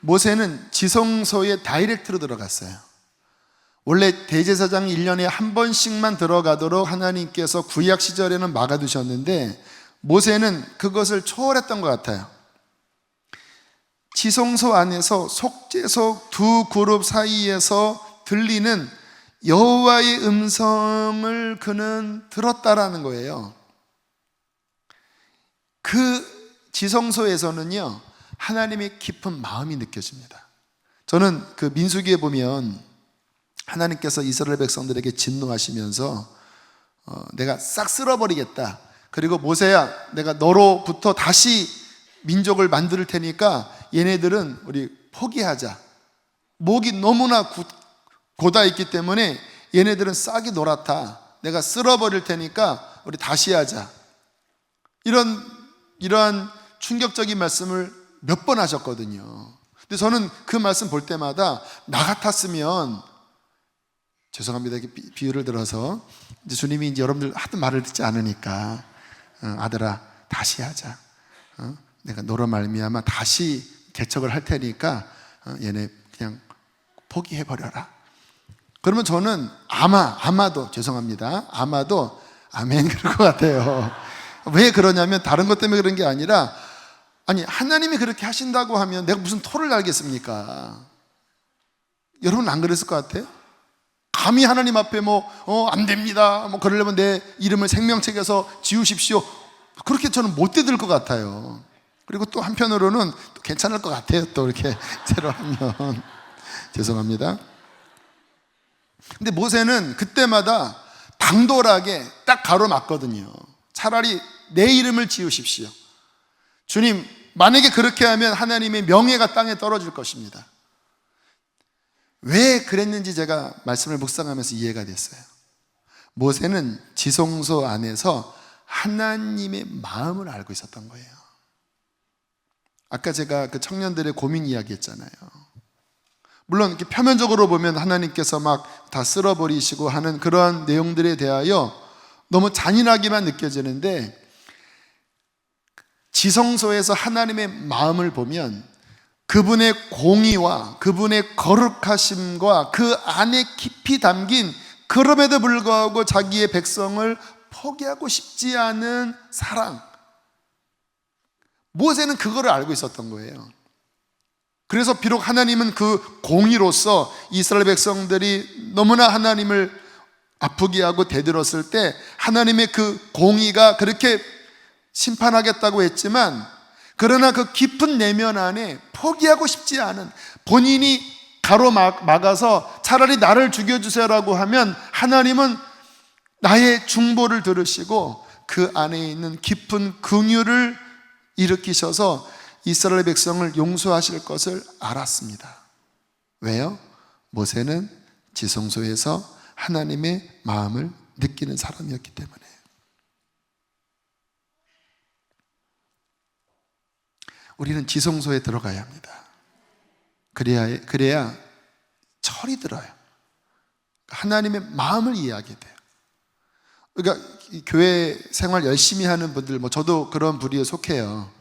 모세는 지성소에 다이렉트로 들어갔어요. 원래 대제사장이 1년에 한 번씩만 들어가도록 하나님께서 구약 시절에는 막아두셨는데 모세는 그것을 초월했던 것 같아요. 지성소 안에서 속죄소 두 그룹 사이에서 들리는 여호와의 음성을 그는 들었다라는 거예요. 그 지성소에서는요, 하나님의 깊은 마음이 느껴집니다. 저는 그 민수기에 보면 하나님께서 이스라엘 백성들에게 진노하시면서 내가 싹 쓸어버리겠다. 그리고 모세야, 내가 너로부터 다시 민족을 만들 테니까 얘네들은 우리 포기하자. 목이 너무나 고다 있기 때문에 얘네들은 싹이 노랗다. 내가 쓸어버릴 테니까 우리 다시 하자. 이러한 충격적인 말씀을 몇 번 하셨거든요. 근데 저는 그 말씀 볼 때마다 나 같았으면, 죄송합니다, 비유를 들어서 이제 주님이 이제 여러분들 하도 말을 듣지 않으니까 아들아 다시 하자. 내가 너로 말미암아 다시 개척을 할 테니까 얘네 그냥 포기해버려라. 그러면 저는 아마도 죄송합니다, 아마도 아멘 그럴 것 같아요. 왜 그러냐면 다른 것 때문에 그런 게 아니라, 아니 하나님이 그렇게 하신다고 하면 내가 무슨 토를 달겠습니까? 여러분 안 그랬을 것 같아요? 감히 하나님 앞에 안 됩니다, 그러려면 내 이름을 생명책에서 지우십시오, 그렇게 저는 못 되들 것 같아요. 그리고 또 한편으로는 또 괜찮을 것 같아요, 또 이렇게 새로 하면. 죄송합니다. 근데 모세는 그때마다 당돌하게 딱 가로막거든요. 차라리 내 이름을 지우십시오. 주님, 만약에 그렇게 하면 하나님의 명예가 땅에 떨어질 것입니다. 왜 그랬는지 제가 말씀을 묵상하면서 이해가 됐어요. 모세는 지성소 안에서 하나님의 마음을 알고 있었던 거예요. 아까 제가 그 청년들의 고민 이야기 했잖아요. 물론 이렇게 표면적으로 보면 하나님께서 막 다 쓸어버리시고 하는 그러한 내용들에 대하여 너무 잔인하게만 느껴지는데, 지성소에서 하나님의 마음을 보면 그분의 공의와 그분의 거룩하심과 그 안에 깊이 담긴, 그럼에도 불구하고 자기의 백성을 포기하고 싶지 않은 사랑, 모세는 그거를 알고 있었던 거예요. 그래서 비록 하나님은 그 공의로서 이스라엘 백성들이 너무나 하나님을 아프게 하고 대들었을 때 하나님의 그 공의가 그렇게 심판하겠다고 했지만, 그러나 그 깊은 내면 안에 포기하고 싶지 않은, 본인이 가로막아서 차라리 나를 죽여주세요라고 하면 하나님은 나의 중보를 들으시고 그 안에 있는 깊은 긍휼을 일으키셔서 이스라엘 백성을 용서하실 것을 알았습니다. 왜요? 모세는 지성소에서 하나님의 마음을 느끼는 사람이었기 때문에. 우리는 지성소에 들어가야 합니다. 그래야 철이 들어요. 하나님의 마음을 이해하게 돼요. 그러니까 교회 생활 열심히 하는 분들, 저도 그런 부류에 속해요.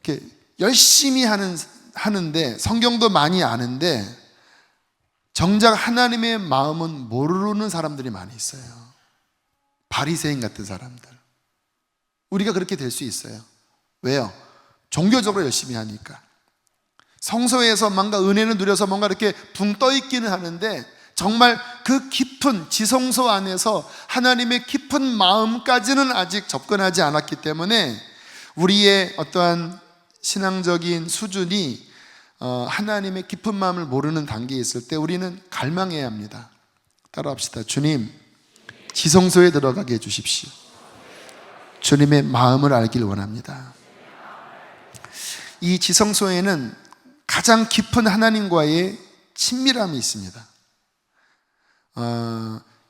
이렇게 열심히 하는데 성경도 많이 아는데 정작 하나님의 마음은 모르는 사람들이 많이 있어요. 바리새인 같은 사람들. 우리가 그렇게 될 수 있어요. 왜요? 종교적으로 열심히 하니까. 성소에서 뭔가 은혜를 누려서 뭔가 이렇게 붕 떠 있기는 하는데 정말 그 깊은 지성소 안에서 하나님의 깊은 마음까지는 아직 접근하지 않았기 때문에 우리의 어떠한 신앙적인 수준이 하나님의 깊은 마음을 모르는 단계에 있을 때 우리는 갈망해야 합니다. 따라합시다. 주님, 지성소에 들어가게 해주십시오. 주님의 마음을 알길 원합니다. 이 지성소에는 가장 깊은 하나님과의 친밀함이 있습니다.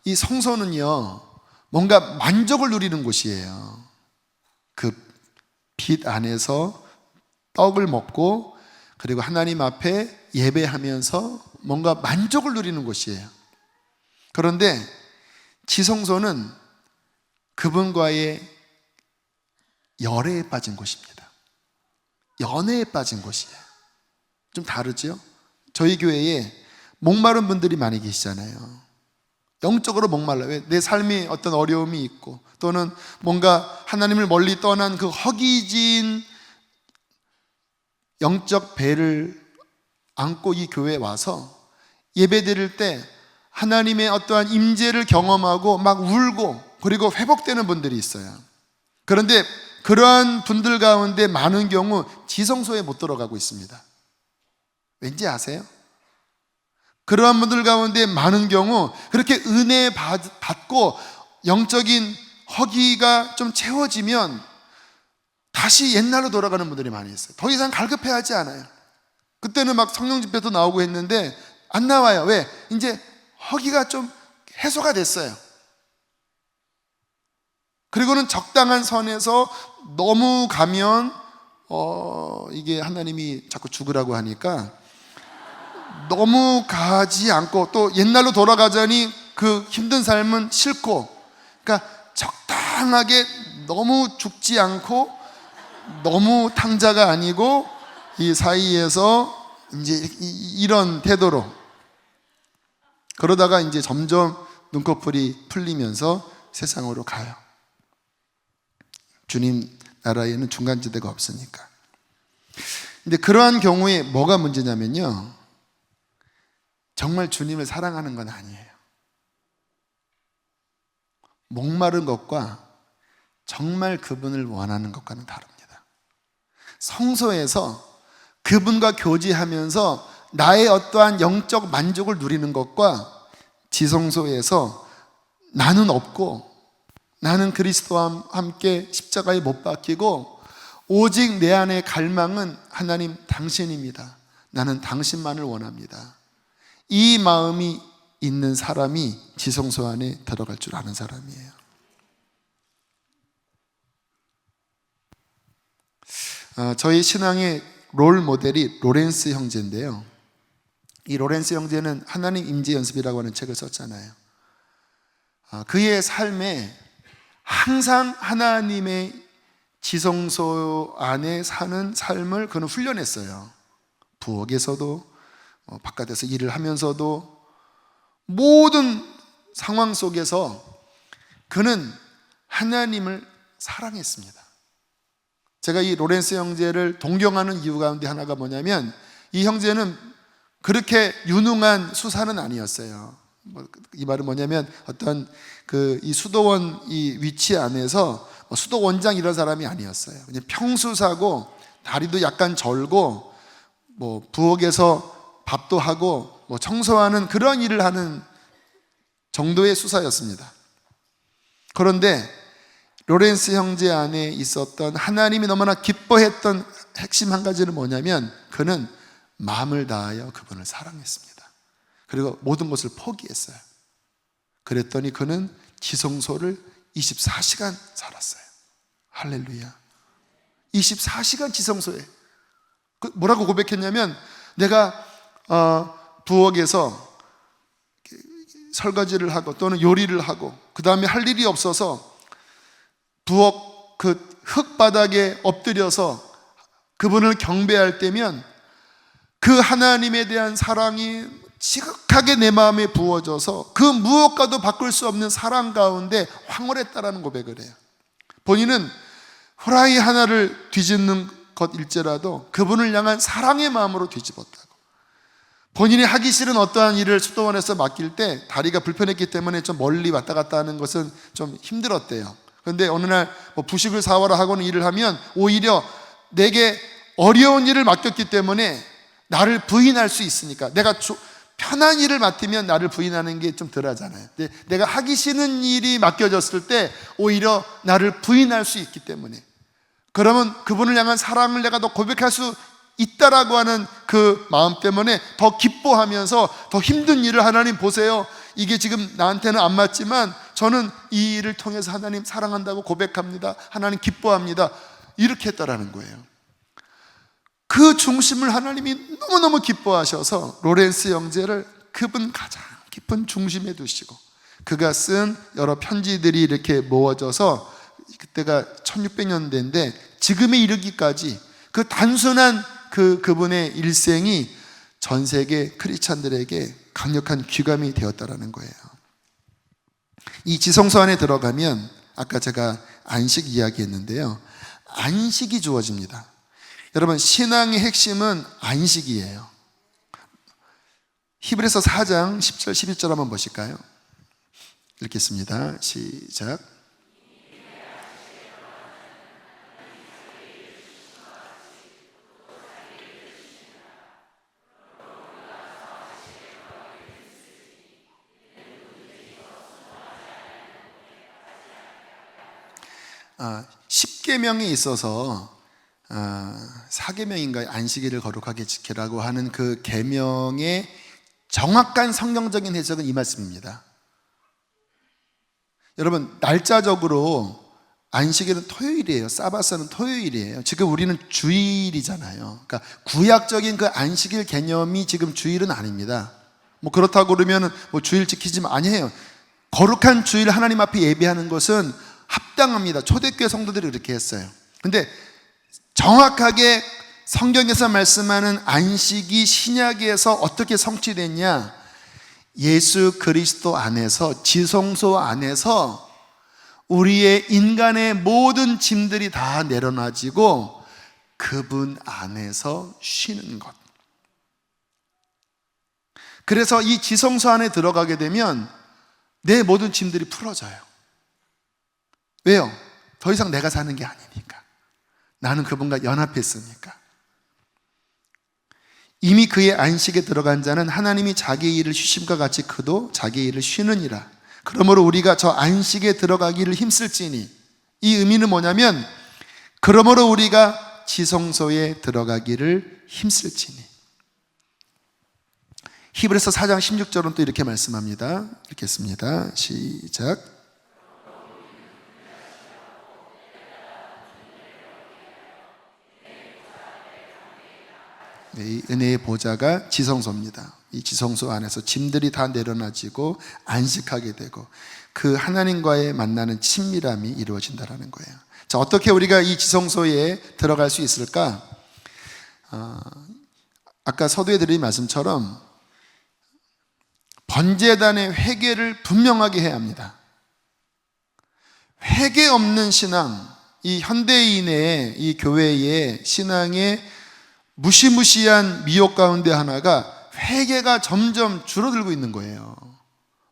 이 성소는요, 뭔가 만족을 누리는 곳이에요. 그 빛 안에서 떡을 먹고 그리고 하나님 앞에 예배하면서 뭔가 만족을 누리는 곳이에요. 그런데 지성소는 그분과의 열애에 빠진 곳입니다. 연애에 빠진 곳이에요. 좀 다르죠? 저희 교회에 목마른 분들이 많이 계시잖아요. 영적으로 목말라요. 왜? 내 삶이 어떤 어려움이 있고 또는 뭔가 하나님을 멀리 떠난 그 허기진 영적 배를 안고 이 교회에 와서 예배 드릴 때 하나님의 어떠한 임재를 경험하고 막 울고 그리고 회복되는 분들이 있어요. 그런데 그러한 분들 가운데 많은 경우 지성소에 못 들어가고 있습니다. 왠지 아세요? 그러한 분들 가운데 많은 경우 그렇게 은혜 받고 영적인 허기가 좀 채워지면 다시 옛날로 돌아가는 분들이 많이 있어요. 더 이상 갈급해하지 않아요. 그때는 막 성령 집회도 나오고 했는데 안 나와요. 왜? 이제 허기가 좀 해소가 됐어요. 그리고는 적당한 선에서 너무 가면 이게 하나님이 자꾸 죽으라고 하니까 너무 가지 않고 또 옛날로 돌아가자니 그 힘든 삶은 싫고, 그러니까 적당하게 너무 죽지 않고 너무 탕자가 아니고 이 사이에서 이제 이런 태도로 그러다가 이제 점점 눈꺼풀이 풀리면서 세상으로 가요. 주님 나라에는 중간지대가 없으니까. 근데 그러한 경우에 뭐가 문제냐면요, 정말 주님을 사랑하는 건 아니에요. 목마른 것과 정말 그분을 원하는 것과는 다릅니다. 성소에서 그분과 교제하면서 나의 어떠한 영적 만족을 누리는 것과 지성소에서 나는 없고 나는 그리스도와 함께 십자가에 못 박히고 오직 내 안의 갈망은 하나님 당신입니다. 나는 당신만을 원합니다. 이 마음이 있는 사람이 지성소 안에 들어갈 줄 아는 사람이에요. 저희 신앙의 롤 모델이 로렌스 형제인데요, 이 로렌스 형제는 하나님 임재 연습이라고 하는 책을 썼잖아요. 그의 삶에 항상 하나님의 지성소 안에 사는 삶을 그는 훈련했어요. 부엌에서도 바깥에서 일을 하면서도 모든 상황 속에서 그는 하나님을 사랑했습니다. 제가 이 로렌스 형제를 동경하는 이유 가운데 하나가 뭐냐면 이 형제는 그렇게 유능한 수사는 아니었어요. 이 말은 뭐냐면 어떤 이 수도원 이 위치 안에서 수도원장 이런 사람이 아니었어요. 그냥 평수사고 다리도 약간 절고 부엌에서 밥도 하고 청소하는 그런 일을 하는 정도의 수사였습니다. 그런데 로렌스 형제 안에 있었던 하나님이 너무나 기뻐했던 핵심 한 가지는 뭐냐면 그는 마음을 다하여 그분을 사랑했습니다. 그리고 모든 것을 포기했어요. 그랬더니 그는 지성소를 24시간 살았어요. 할렐루야. 24시간 지성소에. 뭐라고 고백했냐면 내가 부엌에서 설거지를 하고 또는 요리를 하고 그 다음에 할 일이 없어서 부엌 그 흙바닥에 엎드려서 그분을 경배할 때면 그 하나님에 대한 사랑이 지극하게 내 마음에 부어져서 그 무엇과도 바꿀 수 없는 사랑 가운데 황홀했다라는 고백을 해요. 본인은 후라이 하나를 뒤집는 것일지라도 그분을 향한 사랑의 마음으로 뒤집었다고. 본인이 하기 싫은 어떠한 일을 수도원에서 맡길 때 다리가 불편했기 때문에 좀 멀리 왔다 갔다 하는 것은 좀 힘들었대요. 그런데 어느 날 부식을 사와라 하고는 일을 하면 오히려 내게 어려운 일을 맡겼기 때문에 나를 부인할 수 있으니까, 내가 편한 일을 맡으면 나를 부인하는 게 좀 덜하잖아요. 내가 하기 싫은 일이 맡겨졌을 때 오히려 나를 부인할 수 있기 때문에, 그러면 그분을 향한 사랑을 내가 더 고백할 수 있다라고 하는 그 마음 때문에 더 기뻐하면서 더 힘든 일을, 하나님 보세요, 이게 지금 나한테는 안 맞지만 저는 이 일을 통해서 하나님 사랑한다고 고백합니다, 하나님 기뻐합니다, 이렇게 했다라는 거예요. 그 중심을 하나님이 너무너무 기뻐하셔서 로렌스 형제를 그분 가장 깊은 중심에 두시고, 그가 쓴 여러 편지들이 이렇게 모아져서 그때가 1600년대인데 지금에 이르기까지 그 단순한 그분의 일생이 전 세계 크리스찬들에게 강력한 귀감이 되었다라는 거예요. 이 지성소 안에 들어가면 아까 제가 안식 이야기했는데요, 안식이 주어집니다. 여러분, 신앙의 핵심은 안식이에요. 히브리서 4장 10절 11절 한번 보실까요? 읽겠습니다. 시작. 십계명이 있어서 4계명인가요? 안식일을 거룩하게 지키라고 하는 그 계명의 정확한 성경적인 해석은 이 말씀입니다. 여러분, 날짜적으로 안식일은 토요일이에요. 사바스는 토요일이에요. 지금 우리는 주일이잖아요. 그러니까 구약적인 그 안식일 개념이 지금 주일은 아닙니다. 그렇다고 그러면 주일 지키지 아니에요. 거룩한 주일 하나님 앞에 예배하는 것은 합당합니다. 초대교회 성도들이 그렇게 했어요. 근데 정확하게 성경에서 말씀하는 안식이 신약에서 어떻게 성취됐냐? 예수 그리스도 안에서, 지성소 안에서 우리의 인간의 모든 짐들이 다 내려놔지고 그분 안에서 쉬는 것. 그래서 이 지성소 안에 들어가게 되면 내 모든 짐들이 풀어져요. 왜요? 더 이상 내가 사는 게 아니니까. 나는 그분과 연합했으니까. 이미 그의 안식에 들어간 자는 하나님이 자기의 일을 쉬심과 같이 그도 자기의 일을 쉬느니라. 그러므로 우리가 저 안식에 들어가기를 힘쓸지니, 이 의미는 뭐냐면, 그러므로 우리가 지성소에 들어가기를 힘쓸지니. 히브리서 4장 16절은 또 이렇게 말씀합니다. 읽겠습니다. 시작. 이 은혜의 보좌가 지성소입니다. 이 지성소 안에서 짐들이 다 내려놔지고 안식하게 되고 그 하나님과의 만나는 친밀함이 이루어진다는 거예요. 자, 어떻게 우리가 이 지성소에 들어갈 수 있을까? 아까 서두에 드린 말씀처럼 번제단의 회개를 분명하게 해야 합니다. 회개 없는 신앙, 이 현대인의 이 교회의 신앙의 무시무시한 미혹 가운데 하나가 회개가 점점 줄어들고 있는 거예요.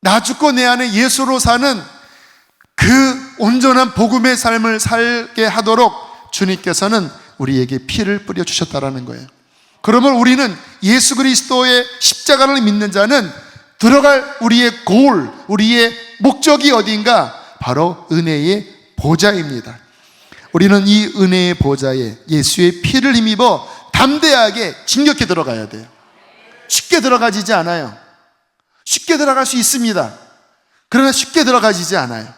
나 죽고 내 안에 예수로 사는 그 온전한 복음의 삶을 살게 하도록 주님께서는 우리에게 피를 뿌려주셨다라는 거예요. 그러면 우리는 예수 그리스도의 십자가를 믿는 자는 들어갈 우리의 골, 우리의 목적이 어디인가? 바로 은혜의 보좌입니다. 우리는 이 은혜의 보좌에 예수의 피를 힘입어 담대하게 진격해 들어가야 돼요. 쉽게 들어가지지 않아요. 쉽게 들어갈 수 있습니다. 그러나 쉽게 들어가지지 않아요.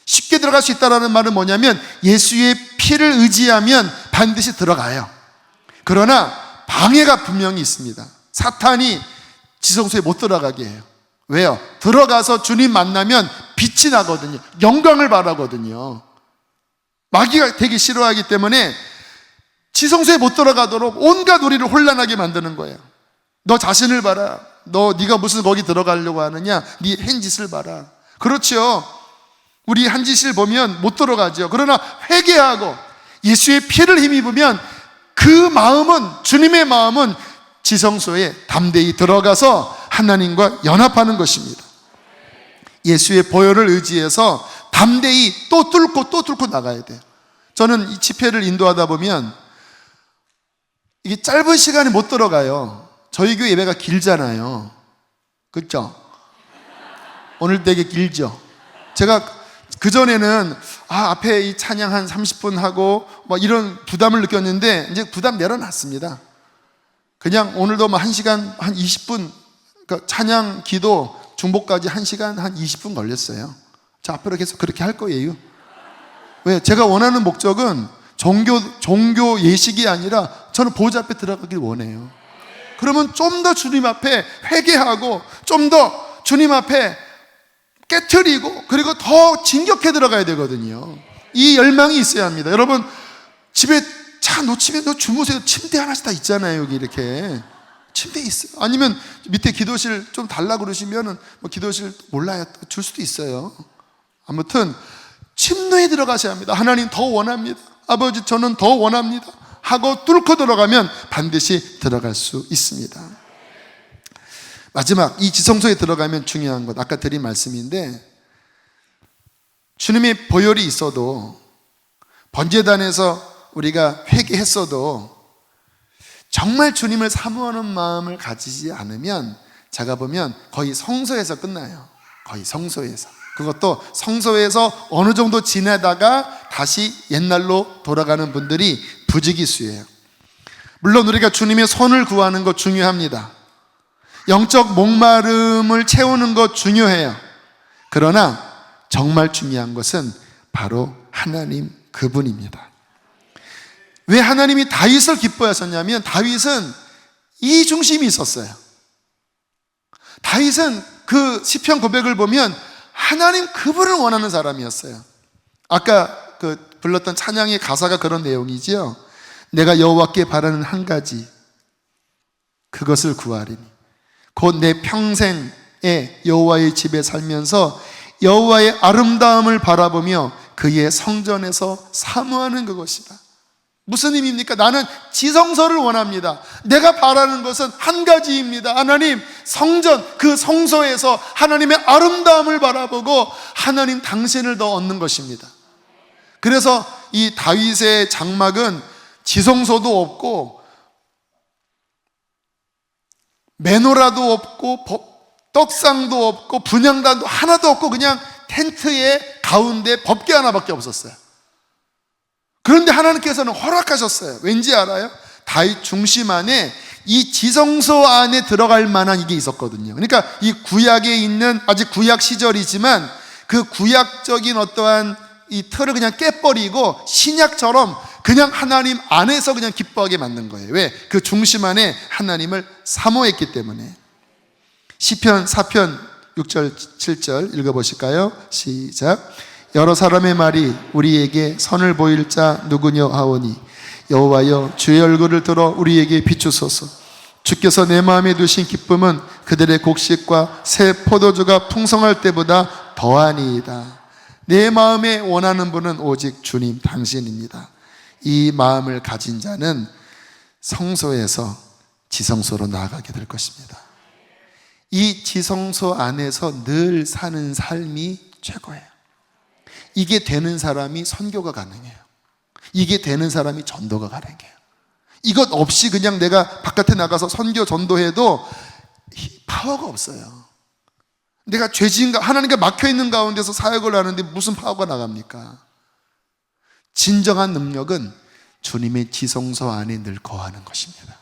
쉽게 들어갈 수 있다는 말은 뭐냐면 예수의 피를 의지하면 반드시 들어가요. 그러나 방해가 분명히 있습니다. 사탄이 지성소에 못 들어가게 해요. 왜요? 들어가서 주님 만나면 빛이 나거든요. 영광을 바라거든요. 마귀가 되게 싫어하기 때문에 지성소에 못 들어가도록 온갖 우리를 혼란하게 만드는 거예요. 너 자신을 봐라. 네가 무슨 거기 들어가려고 하느냐? 네 행짓을 봐라. 그렇죠. 우리 한 짓을 보면 못 들어가죠. 그러나 회개하고 예수의 피를 힘입으면 그 마음은, 주님의 마음은 지성소에 담대히 들어가서 하나님과 연합하는 것입니다. 예수의 보혈을 의지해서 담대히 또 뚫고 나가야 돼요. 저는 이 집회를 인도하다 보면 이게 짧은 시간에 못 들어가요. 저희 교회 예배가 길잖아요. 그렇죠? 오늘 되게 길죠? 제가 그전에는 앞에 이 찬양 한 30분 하고 이런 부담을 느꼈는데 이제 부담 내려놨습니다. 그냥 오늘도 1시간 한 20분, 그러니까 찬양, 기도, 중보까지 1시간 한 20분 걸렸어요. 자, 앞으로 계속 그렇게 할 거예요. 왜? 제가 원하는 목적은 종교 예식이 아니라 저는 보좌 앞에 들어가길 원해요. 그러면 좀 더 주님 앞에 회개하고 좀 더 주님 앞에 깨트리고 그리고 더 진격해 들어가야 되거든요. 이 열망이 있어야 합니다. 여러분, 집에 차 놓치면 너 주무세요. 침대 하나씩 다 있잖아요. 여기 이렇게 침대 있어요. 아니면 밑에 기도실 좀 달라 그러시면은 기도실 몰라요. 줄 수도 있어요. 아무튼 침노에 들어가셔야 합니다. 하나님 더 원합니다. 아버지 저는 더 원합니다 하고 뚫고 들어가면 반드시 들어갈 수 있습니다. 마지막, 이 지성소에 들어가면 중요한 것, 아까 드린 말씀인데, 주님의 보혈이 있어도, 번제단에서 우리가 회개했어도 정말 주님을 사모하는 마음을 가지지 않으면 제가 보면 거의 성소에서 끝나요. 거의 성소에서. 그것도 성소에서 어느 정도 지내다가 다시 옛날로 돌아가는 분들이 부지기수예요. 물론 우리가 주님의 손을 구하는 것 중요합니다. 영적 목마름을 채우는 것 중요해요. 그러나 정말 중요한 것은 바로 하나님 그분입니다. 왜 하나님이 다윗을 기뻐하셨냐면 다윗은 이 중심이 있었어요. 다윗은 그 시편 고백을 보면 하나님 그분을 원하는 사람이었어요. 아까 불렀던 찬양의 가사가 그런 내용이지요. 내가 여호와께 바라는 한 가지, 그것을 구하리니 곧 내 평생에 여호와의 집에 살면서 여호와의 아름다움을 바라보며 그의 성전에서 사모하는 그것이다. 무슨 의미입니까? 나는 지성소를 원합니다. 내가 바라는 것은 한 가지입니다. 하나님, 성전, 그 성소에서 하나님의 아름다움을 바라보고 하나님 당신을 더 얻는 것입니다. 그래서 이 다윗의 장막은 지성소도 없고 메노라도 없고 떡상도 없고 분향단도 하나도 없고 그냥 텐트의 가운데 법궤 하나밖에 없었어요. 그런데 하나님께서는 허락하셨어요. 왠지 알아요? 다윗 중심 안에 이 지성소 안에 들어갈 만한 이게 있었거든요. 그러니까 이 구약에 있는, 아직 구약 시절이지만 그 구약적인 어떠한 이 틀을 그냥 깨버리고 신약처럼 그냥 하나님 안에서 그냥 기뻐하게 만든 거예요. 왜? 그 중심 안에 하나님을 사모했기 때문에. 시편 4편 6절 7절 읽어보실까요? 시작. 여러 사람의 말이 우리에게 선을 보일 자 누구냐 하오니 여호와여 주의 얼굴을 들어 우리에게 비추소서. 주께서 내 마음에 두신 기쁨은 그들의 곡식과 새 포도주가 풍성할 때보다 더하니이다. 내 마음에 원하는 분은 오직 주님 당신입니다. 이 마음을 가진 자는 성소에서 지성소로 나아가게 될 것입니다. 이 지성소 안에서 늘 사는 삶이 최고예요. 이게 되는 사람이 선교가 가능해요. 이게 되는 사람이 전도가 가능해요. 이것 없이 그냥 내가 바깥에 나가서 선교 전도해도 파워가 없어요. 내가 죄진 하나님께 막혀있는 가운데서 사역을 하는데 무슨 파워가 나갑니까? 진정한 능력은 주님의 지성소 안에 늘 거하는 것입니다.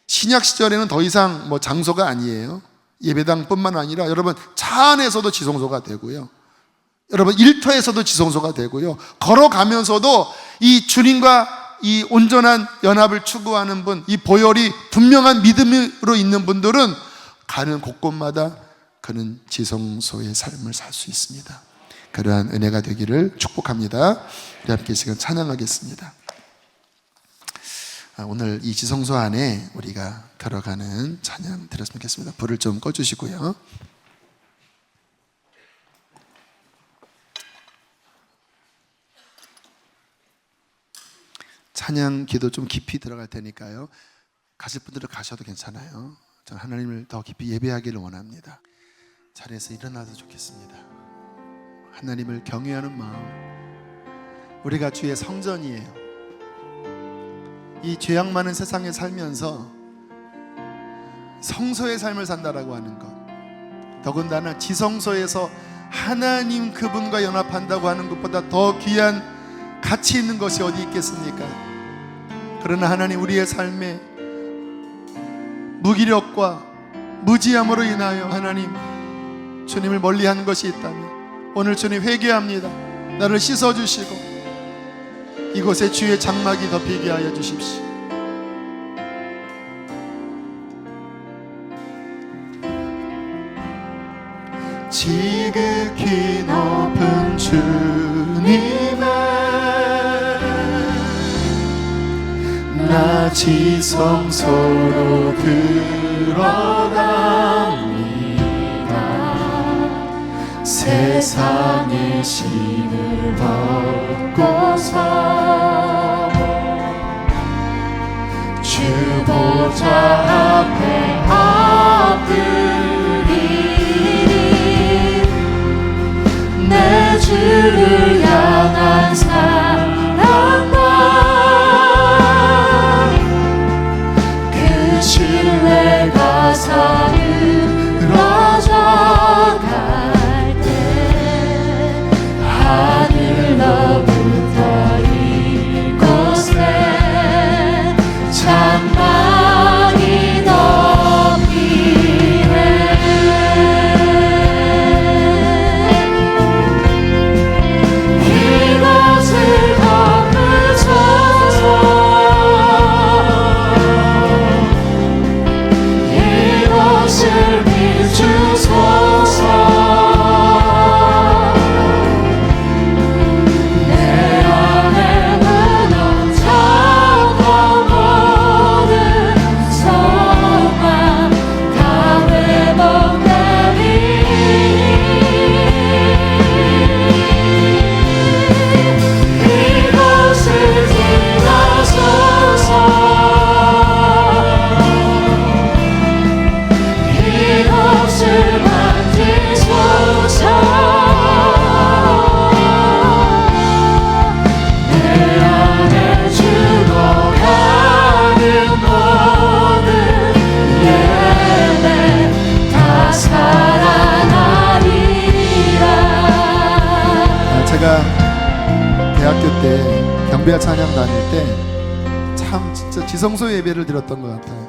신약 시절에는 더 이상 장소가 아니에요. 예배당뿐만 아니라 여러분 차 안에서도 지성소가 되고요, 여러분 일터에서도 지성소가 되고요, 걸어가면서도 이 주님과 이 온전한 연합을 추구하는 분, 이 보혈이 분명한 믿음으로 있는 분들은 가는 곳곳마다 그는 지성소의 삶을 살 수 있습니다. 그러한 은혜가 되기를 축복합니다. 우리 함께 시간 찬양하겠습니다. 오늘 이 지성소 안에 우리가 들어가는 찬양 드렸으면 좋겠습니다. 불을 좀 꺼주시고요. 찬양 기도 좀 깊이 들어갈 테니까요, 가실 분들은 가셔도 괜찮아요. 저는 하나님을 더 깊이 예배하기를 원합니다. 자리에서 일어나도 좋겠습니다. 하나님을 경외하는 마음, 우리가 주의 성전이에요. 이 죄악 많은 세상에 살면서 성소의 삶을 산다라고 하는 것, 더군다나 지성소에서 하나님 그분과 연합한다고 하는 것보다 더 귀한 가치 있는 것이 어디 있겠습니까? 그러나 하나님, 우리의 삶에 무기력과 무지함으로 인하여 하나님 주님을 멀리한 것이 있다면 오늘 주님 회개합니다. 나를 씻어주시고 이곳에 주의 장막이 덮이게 하여 주십시오. 지극히 높은 주님의 나 지성소로 들어갑니다. 세상의 신을 벗고서 주 보좌 앞에 엎드리니 내 주를 향한 사랑과 그 신뢰가 사그러져 갈 때 하늘로부터 이곳에 장막이 덮이네. 이곳을 덮으소서. 이곳을 비추소서. 내 안에 무너졌던 모든 소망 다 회복되리. 이곳을 지나소서. 이곳을 만지소서. 내 안에 죽어가는 모든 예배 다 살아나리라. 제가 대학교 때 경배와 찬양 다닐 때 참 진짜 지성소 예배를 드렸던 것 같아요.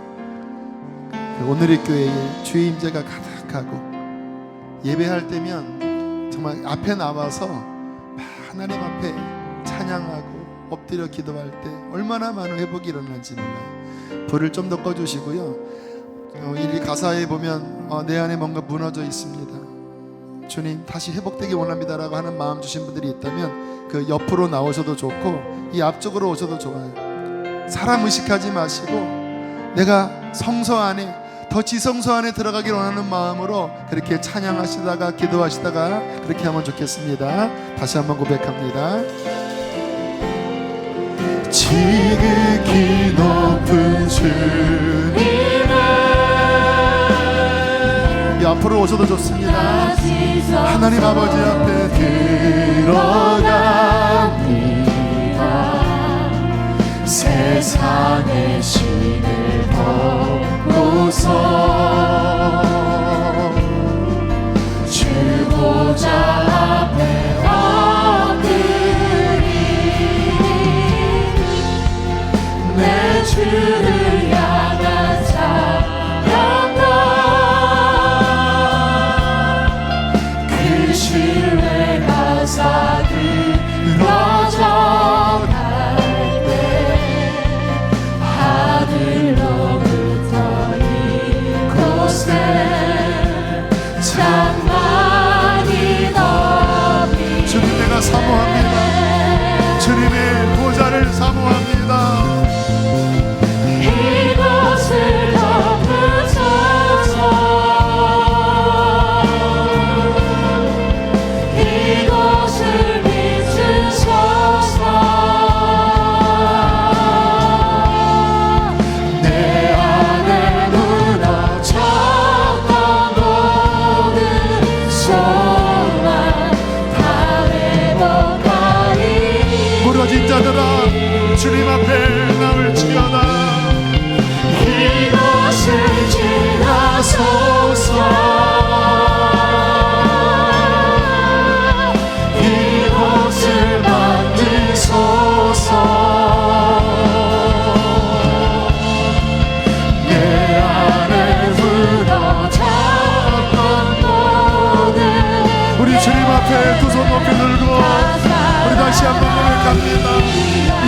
오늘의 교회에 주의 임재가 가득하고 예배할 때면 정말 앞에 나와서 하나님 앞에 찬양하고 엎드려 기도할 때 얼마나 많은 회복이 일어나는지 몰라요. 불을 좀 더 꺼주시고요. 이 가사에 보면 내 안에 뭔가 무너져 있습니다, 주님 다시 회복되기 원합니다라고 하는 마음 주신 분들이 있다면 그 옆으로 나오셔도 좋고 이 앞쪽으로 오셔도 좋아요. 사람 의식하지 마시고 내가 성소 안에, 더 지성소 안에 들어가길 원하는 마음으로 그렇게 찬양하시다가 기도하시다가 그렇게 하면 좋겠습니다. 다시 한번 고백합니다. 지극히 높은 주님의 앞으로 오셔도 좋습니다. 하나님 아버지 앞에 들어갑니다. 세상의 신을 벗고서 주보좌 앞에 엎드리니 내 주를 향한 찬양과 그 신뢰 가사 들어져 사모합니다. 주님의 보좌를 사모합니다. 이곳을 덮으소서. 이곳을 비추소서. 내 안에 무너졌던 모든 소망 무너진 자들아 주님 앞에 나올지어다. 이곳을 지나소서. 이곳을 만드소서. 내 안에 무너졌던 모든 우리 주님 앞에 두 손 높이 들고 우리 다시 한번 고백합니다.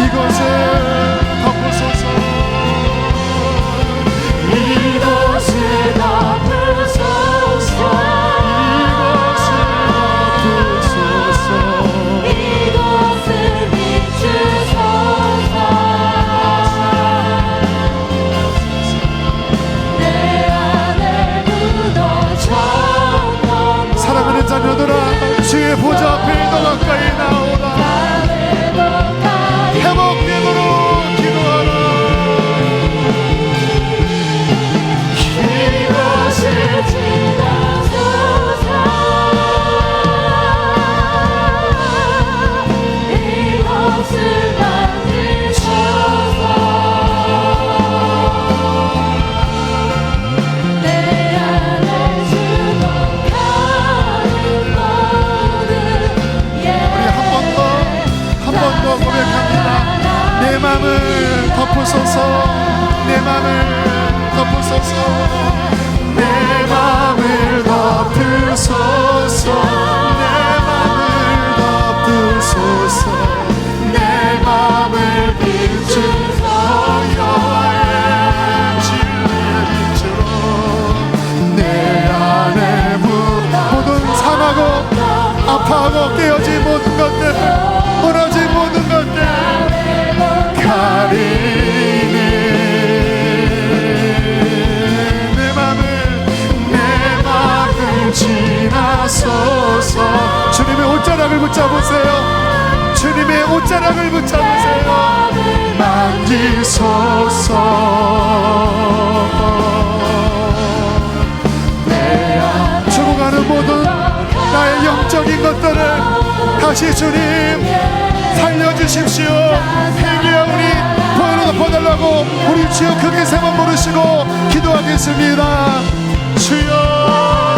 이곳을 덮으소서. 이곳을 덮으소서. 이곳을 비추소서. 내 안에 묻어졌던 사랑하는 자녀들아 주의 보좌 앞에 더 가까이 나오라. 회복되도록 기도하라. 이곳을 지나소서. 이곳을 만드소서. 내 안에 죽어가는 모든 우리 한 번 더 고백합니다. 내 맘을 덮으소서. 내 맘을 덮으소서. 내 맘을 덮으소서. 내 맘을 덮으소서. 내 맘을 비추소서. 여호와의 진리의 빛으로 내 안에 모든 상하고 아파하고 깨어진 모든 것들 무너진 모든 것들 가리니 내 맘을 지나소서. 주님의 옷자락을 붙잡으세요. 주님의 옷자락을 붙잡으세요. 만지소서. 죽어가는 모든 나의 영적인 것들을 다시 주님 살려주십시오. 회개하오니 보혈로 덮어달라고 우리 주여 크게 세 번 부르시고 기도하겠습니다. 주여